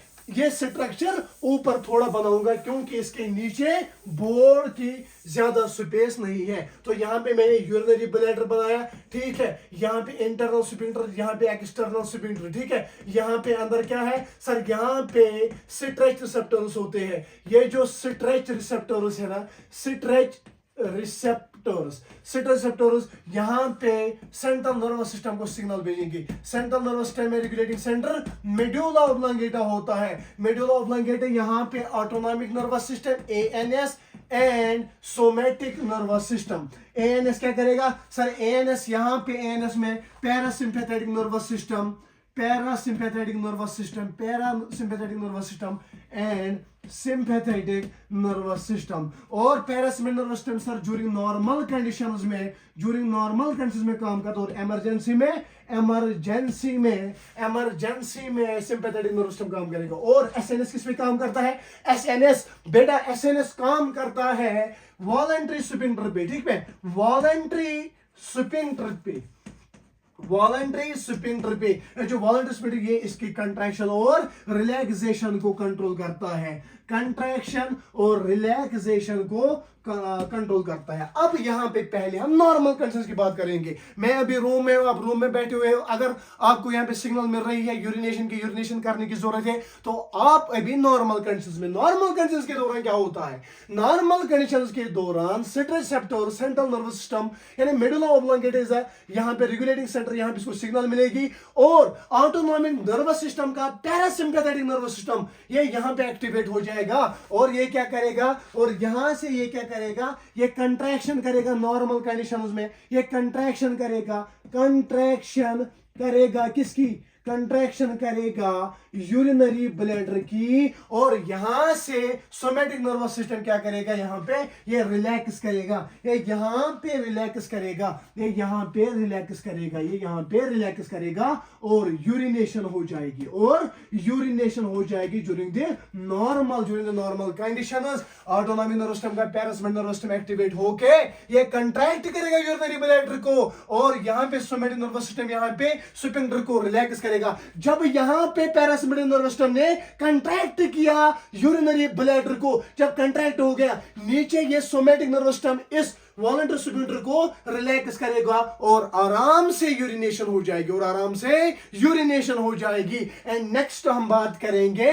स्ट्रक्चर ऊपर थोड़ा बनाऊंगा क्योंकि इसके नीचे बोर्ड की ज्यादा स्पेस नहीं है, तो यहाँ पे मैंने यूरिनरी ब्लैडर बनाया, ठीक है, यहाँ पे इंटरनल स्फिंक्टर, यहाँ पे एक्सटर्नल स्फिंक्टर, ठीक है। यहाँ पे अंदर क्या है सर? यहाँ पे स्ट्रेच रिसेप्टर्स होते हैं। ये जो स्ट्रेच रिसेप्टर्स है ना, स्ट्रेच रिसेप्टर्स यहाँ पे सेंट्रल नर्वस सिस्टम को सिग्नल भेजेंगे। सेंट्रल नर्वस सिस्टम में रेगुलेटिंग सेंटर मेडुला ऑब्लांगेटा होता है। मेडुला ऑब्लांगेटा यहाँ पे autonomic nervous system ANS and somatic nervous system. ANS क्या करेगा सर? एएनएस यहाँ पे एएनएस में parasympathetic nervous system, parasympathetic nervous system and sympathetic nervous system. और parasympathetic nervous system sir during normal conditions में काम करता है, और इमरजेंसी में सिंपैथेटिक नर्वस सिस्टम काम करेगा। और एसएनएस किस पे काम करता है? एसएनएस बेटा, एसएनएस काम करता है वॉलंटरी स्फिंक्टर पे, ठीक है, वॉलंटरी स्फिंक्टर पे। जो वॉलंटरी स्फिंक्टर ये इसकी कंट्रैक्शन और रिलैक्सेशन को कंट्रोल करता है, कंट्रैक्शन और रिलैक्सेशन को कंट्रोल करता है। अब यहाँ पे पहले हम नॉर्मल कंडीशंस की बात करेंगे। मैं अभी रूम में, आप रूम में बैठे हुए हो, अगर आपको यहाँ पे सिग्नल मिल रही है यूरिनेशन करने की जरूरत है, तो आप अभी नॉर्मल कंडीशंस में, नॉर्मल कंडीशंस के दौरान क्या होता है? नॉर्मल कंडीशंस के दौरान stretch receptor, central nervous system यानी मेडुला ऑब्लांगेटा है, यहाँ पे रेगुलेटिंग सेंटर, यहाँ पे इसको सिग्नल मिलेगी, और ऑटोनॉमिक नर्वस सिस्टम का पैरासिम्पैथेटिक नर्वस सिस्टम ये यहाँ पे एक्टिवेट हो जाएगा, और ये क्या करेगा? और यहां से ये क्या करेगा? ये कंट्रैक्शन करेगा नॉर्मल कंडीशंस में, ये कंट्रैक्शन करेगा किसकी? कंट्रैक्शन करेगा यूरिनरी ब्लैडर की, और यहां से सोमैटिक नर्वस सिस्टम क्या करेगा? यहाँ पे ये रिलैक्स करेगा, ये यहाँ पे रिलैक्स करेगा, ये यहाँ पे रिलैक्स करेगा, ये यहाँ पे रिलैक्स करेगा, और यूरिनेशन हो जाएगी, during the normal conditions. Autonomic nervous system का पैरासिम्पैथेटिक नर्वस सिस्टम एक्टिवेट होके ये कंट्रैक्ट करेगा यूरिनरी ब्लैडर को, और यहाँ पे सोमैटिक नर्वस सिस्टम यहाँ पे स्फिंक्टर को रिलैक्स करेगा। जब यहाँ पे पैरासिम्पैथेटिक नर्वस सिस्टम ने कंट्रैक्ट किया यूरिनरी ब्लैडर को, जब कंट्रैक्ट हो गया, नीचे ये सोमैटिक नर्वस सिस्टम इस वॉलंटरी स्फिंक्टर को रिलैक्स करेगा, और आराम से यूरिनेशन हो जाएगी, एंड नेक्स्ट हम बात करेंगे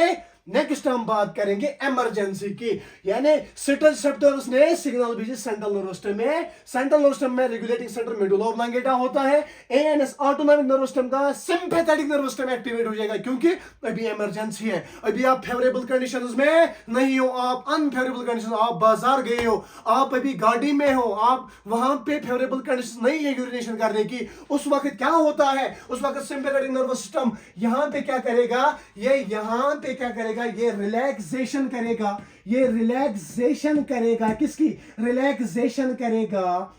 नेक्स्ट हम बात करेंगे इमरजेंसी की, यानी सिट्रल रिसेप्टर्स ने सिग्नल भेजे सेंट्रल नर्वस सिस्टम में। सेंट्रल नर्वस सिस्टम में रेगुलेटिंग सेंटर मेडुला ऑब्लांगेटा होता है। एएनएस ऑटोनॉमिक नर्वस सिस्टम का सिंपैथेटिक नर्वस सिस्टम एक्टिवेट हो जाएगा, क्योंकि अभी इमरजेंसी है, अभी आप फेवरेबल कंडीशंस में नहीं हो, आप अनफेवरेबल कंडीशन, आप बाजार गए हो, आप अभी गाड़ी में हो, आप वहां पे फेवरेबल कंडीशन नहीं है यूरिनेशन करने की। उस वक्त क्या होता है, उस वक्त सिंपैथेटिक नर्वस सिस्टम यहां पे क्या करेगा, ये यहां पे क्या करेगा, ये रिलैक्सेशन करेगा, ये रिलैक्सेशन करेगा, किसकी रिलैक्सेशन करेगा,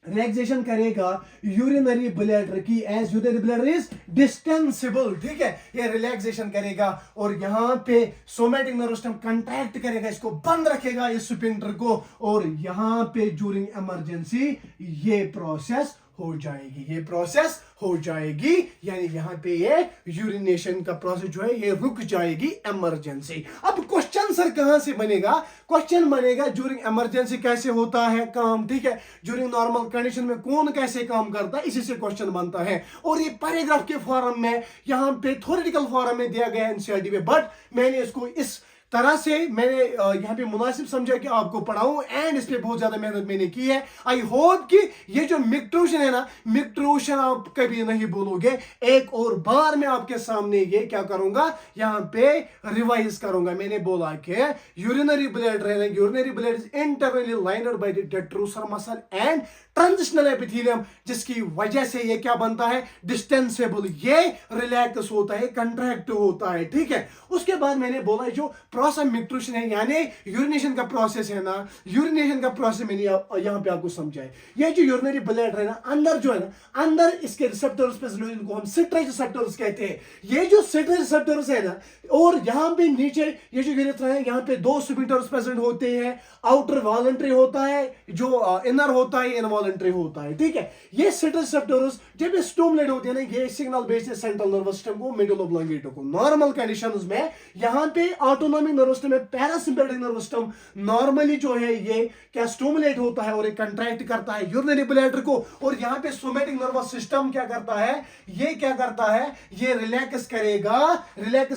रिलैक्सेशन करेगा यूरिनरी ब्लैडर की, एज यूरिनरी ब्लैडर इज डिस्टेंसिबल, ठीक है, ये रिलैक्सेशन करेगा और यहां पे सोमैटिक नर्वस सिस्टम कंट्रैक्ट करेगा, इसको बंद रखेगा इस स्फिंक्टर को, और यहां पे ड्यूरिंग इमरजेंसी ये प्रोसेस हो जाएगी, ये प्रोसेस हो जाएगी, यानी यहां पे ये यूरिनेशन का प्रोसेस जो है ये रुक जाएगी इमरजेंसी। अब क्वेश्चन सर कहां से बनेगा, क्वेश्चन बनेगा ड्यूरिंग इमरजेंसी कैसे होता है काम, ठीक है, ड्यूरिंग नॉर्मल कंडीशन में कौन कैसे काम करता है, इसी से क्वेश्चन बनता है। और ये पैराग्राफ के फॉर्म में यहां पे थ्योरेटिकल फॉर्म में दिया गया एनसीईआरटी में, बट मैंने इसको इस तरह से मैंने यहाँ पे मुनासिब समझा कि आपको पढ़ाऊं, एंड इस पे बहुत ज्यादा मेहनत मैंने की है। आई होप कि ये जो मिक्ट्रूशन है ना, मिक्ट्रूशन आप कभी नहीं बोलोगे, एक और बार मैं आपके सामने ये क्या करूंगा, यहाँ पे रिवाइज करूंगा। मैंने बोला कि यूरिनरी ब्लैडर है, urinary bladder is internally lined by the detrusor muscle and transitional epithelium, जिसकी वजह से ये क्या बनता है, डिस्टेंसेबल, ये रिलैक्स होता है, कंट्रैक्ट होता है, ठीक है। उसके बाद मैंने बोला जो प्रोसेस मिक्ट्रूशन है, यानी यूरिनेशन का प्रोसेस है ना, यूरिनेशन का प्रोसेस मैंने यहाँ पे आपको समझाया। ये जो यूरिनरी ब्लैडर है ना, अंदर जो है ना, अंदर इसके रिसेप्टर्स पे, इनको हम सिट्रेज रिसेप्टर्स कहते हैं। ये जो सिट्रेज रिसेप्टर्स है ना, और यहाँ पे नीचे ये जो यूरेथ्रा है, यहाँ पे दो स्फिंक्टर्स प्रेजेंट होते हैं, आउटर वॉलंटरी होता है, जो इनर होता है इनवॉलंटरी होता है, ठीक है। ये सिट्रेज रिसेप्टर्स जब ये स्टिमुलेट होते हैं ना, ये सिग्नल भेजते हैं सेंट्रल नर्वस सिस्टम को, मेडुला ऑब्लांगेटा को। नॉर्मल कंडीशंस में यहाँ पे ऑटोनॉमिक नर्वस सिस्टम में पैरासिम्पैथेटिक नर्वस सिस्टम नॉर्मली जो है ये क्या स्टिमुलेट होता है और ये कंट्रैक्ट करता है यूरिनरी ब्लैडर को, और यहाँ पे सोमैटिक नर्वस सिस्टम क्या करता है, ये क्या करता है, ये रिलैक्स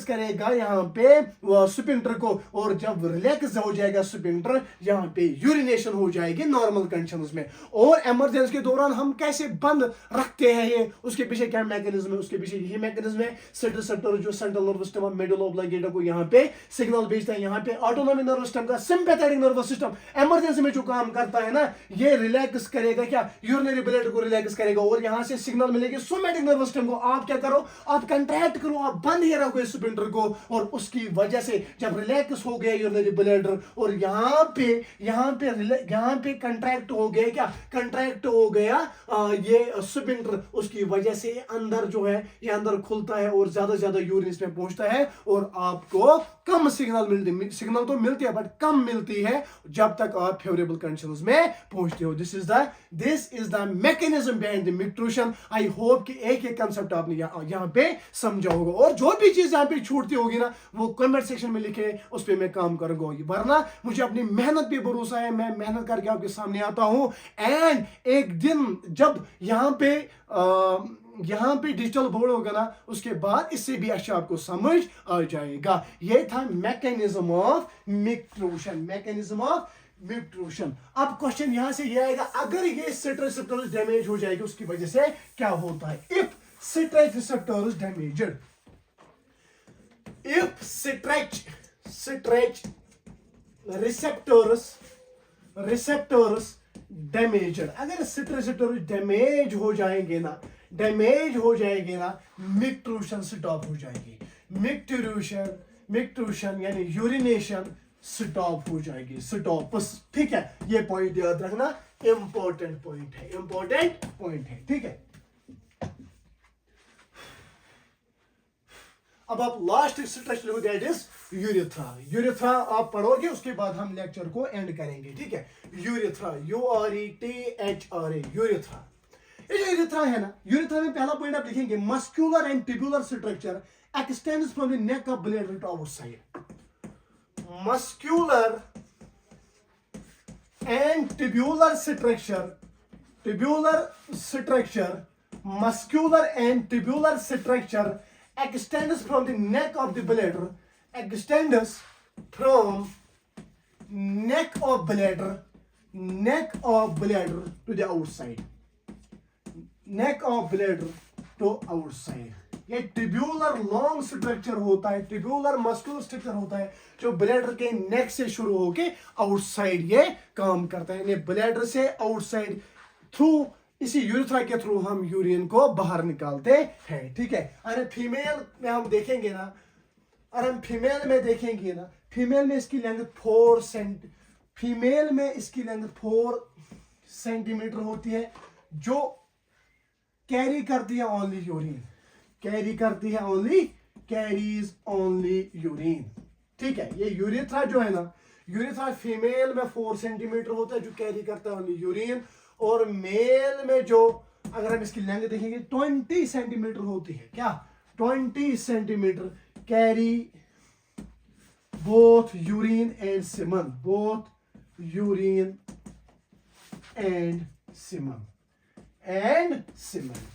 करेगा यहाँ पे स्फिंक्टर को, और जब रिलैक्स हो जाएगा स्फिंक्टर, यहाँ पे यूरिनेशन हो जाएगी नॉर्मल कंडीशंस में। और इमरजेंसी के दौरान हम कैसे बंद रखते हैं ये, उसके पीछे क्या मैकेनिज्म है, उसके पीछे यही मैकेनिज्म है। रिसेप्टर जो central nervous system medulla oblongata को यहाँ पे सिग्नल भेजता है, यहाँ पे ऑटोनॉमिक नर्वस सिस्टम का सिंपैथेटिक नर्वस सिस्टम इमरजेंसी में जो काम करता है ना, ये रिलैक्स करेगा क्या, यूरिनरी ब्लैडर को रिलैक्स करेगा, और यहाँ से सिग्नल मिलेगी सोमैटिक नर्वस सिस्टम को, आप क्या करो, आप कंट्रैक्ट करो, आप बंद ही रखो इस स्फिंक्टर को, और उसकी वजह से जब रिलैक्स हो गया यूरिनरी ब्लैडर, और यहाँ पे कंट्रैक्ट हो गया, क्या कंट्रैक्ट हो गया ये स्फिंक्टर, उसकी वजह से अंदर जो है ये अंदर खुलता है और ज्यादा से ज्यादा यूरिन इसमें पहुंचता है, और आपको कम सिग्नल तो मिलती है बट कम मिलती है जब तक आप फेवरेबल कंडीशंस में पहुंचते हो। This is the mechanism behind the micturition. I hope कि एक एक कंसेप्ट आपने यहाँ पे समझा होगा, और जो भी चीज यहाँ पे छूटती होगी ना, वो कमेंट सेक्शन में लिखे, उस पर मैं काम करूंगा, वरना मुझे अपनी मेहनत पे भरोसा है, मैं मेहनत करके आपके सामने आता हूं, एंड एक दिन जब यहाँ पे डिजिटल बोर्ड होगा ना, उसके बाद इससे भी अच्छा आपको समझ आ जाएगा। ये था मैकेनिज्म ऑफ मिक्ट्रूशन, अब क्वेश्चन यहां से ये आएगा, अगर ये सिट्रेज रिसेप्टर्स डैमेज हो जाएगी उसकी वजह से क्या होता है, if stretch receptors damaged, if citrate receptors damaged, अगर citrate receptors डैमेज हो जाएंगे ना, मिक्ट्रूशन स्टॉप हो जाएगी, मिक्ट्रूशन यानी यूरिनेशन स्टॉप हो जाएगी, स्टॉप्स, ठीक है। ये पॉइंट याद रखना, इंपॉर्टेंट पॉइंट है, ठीक है। अब आप लास्ट स्ट्रक्चर लोगे, दैट इज यूरेथ्रा आप पढ़ोगे, उसके बाद हम लेक्चर को एंड करेंगे, ठीक है। Urethra, URETHRA, urethra. ये जो यूरेथ्रा है ना, यूरेथ्रा में पहला पॉइंट आप लिखेंगे, muscular and tubular structure extends from the neck of bladder to outside. Muscular and tubular structure extends from the neck of the bladder extends from neck of bladder to the outside. Neck of bladder to outside. ये tubular long structure होता है, tubular muscular structure होता है जो bladder के नेक से शुरू होके आउटसाइड ये काम करता है। ब्लैडर से आउटसाइड थ्रू इसी यूरेथ्रा के थ्रू हम यूरिन को बाहर निकालते हैं, ठीक है। अरे फीमेल में हम देखेंगे ना, फीमेल में इसकी लेंथ 4 सेंटीमीटर होती है, जो कैरी करती है only urine, carries only urine, ठीक है। ये यूरेथ्रा जो है ना, यूरेथ्रा फीमेल में 4 सेंटीमीटर होता है जो कैरी करता है ओनली यूरिन, और मेल में जो अगर हम इसकी लेंथ देखेंगे 20 सेंटीमीटर होती है। क्या 20 centimetre carry both urine and semen,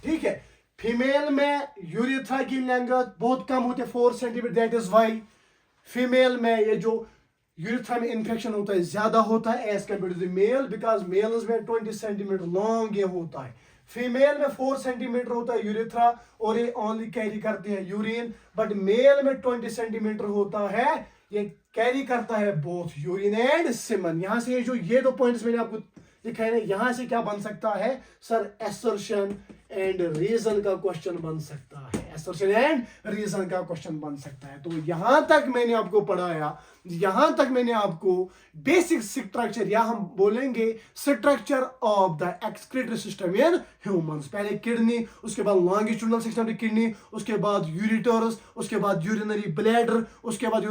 ठीक है। फीमेल में यूरेथ्रा की लेंथ बहुत कम होती है 4 centimetre, that is why female में ये जो यूरेथ्रा में इन्फेक्शन होता है ज्यादा होता है as compare to the male, because males में 20 सेंटीमीटर लॉन्ग ये होता है। फीमेल में 4 सेंटीमीटर होता है यूरेथ्रा और ये ओनली कैरी करती है यूरिन, बट मेल में 20 सेंटीमीटर होता है, ये कैरी करता है बोथ यूरिन एंड सीमन। यहां से जो ये 2 पॉइंट्स मैंने आपको दिखाए ना, यहां से क्या बन सकता है सर, असर्शन एंड रीजन का क्वेश्चन बन सकता है, तो यहां तक मैंने आपको पढ़ाया, यहां तक मैंने आपको बेसिक स्ट्रक्चर या हम बोलेंगे structure of the excretory system in humans. पहले किडनी, उसके बाद longitudinal section of the kidney, उसके बाद यूरिटरस, उसके बाद यूरिनरी ब्लैडर, उसके बाद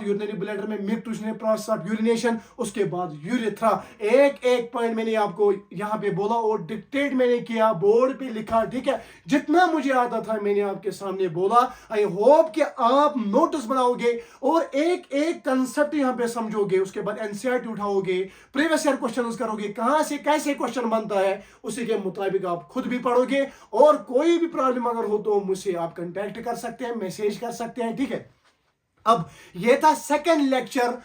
यूरिनरी ब्लैडर में mid to process of urination, उसके बाद यूरेथ्रा। एक पॉइंट मैंने आपको यहाँ पे बोला और डिक्टेट मैंने किया, बोर्ड पे लिखा, ठीक है। जितना मुझे आता था मैंने आपके सामने बोला। आई होप कि आप नोटिस बनाओगे और एक कंसेप्ट यहाँ पे समझोगे, उसके बाद एनसीईआरटी उठाओगे, प्रीवियस ईयर क्वेश्चंस करोगे, कहां से कैसे क्वेश्चन बनता है उसी के मुताबिक आप खुद भी पढ़ोगे। और कोई भी प्रॉब्लम अगर हो तो मुझसे आप कांटेक्ट कर सकते हैं, मैसेज कर सकते हैं, ठीक है। अब ये था second lecture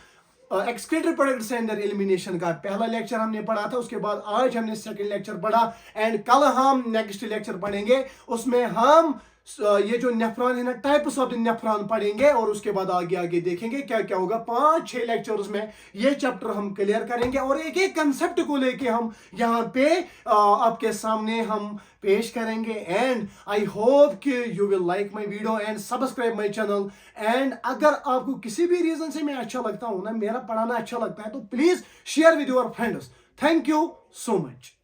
excretory products and there elimination का। पहला लेक्चर हमने पढ़ा था, उसके बाद आज हमने सेकंड लेक्चर पढ़ा एंड कल हम नेक्स्ट लेक्चर पढ़ेंगे, उसमें हम ये जो नेफ्रॉन है ना, टाइप्स ऑफ द नेफ्रॉन पढ़ेंगे और उसके बाद आगे देखेंगे क्या क्या होगा। 5-6 लेक्चर्स में ये चैप्टर हम क्लियर करेंगे और एक एक कंसेप्ट को लेके हम यहाँ पे आपके सामने हम पेश करेंगे। एंड आई होप कि you will like my video and subscribe my channel. And अगर आपको किसी भी रीजन से मैं अच्छा लगता हूं ना, मेरा पढ़ाना अच्छा लगता है, तो please share with your friends. Thank you so much.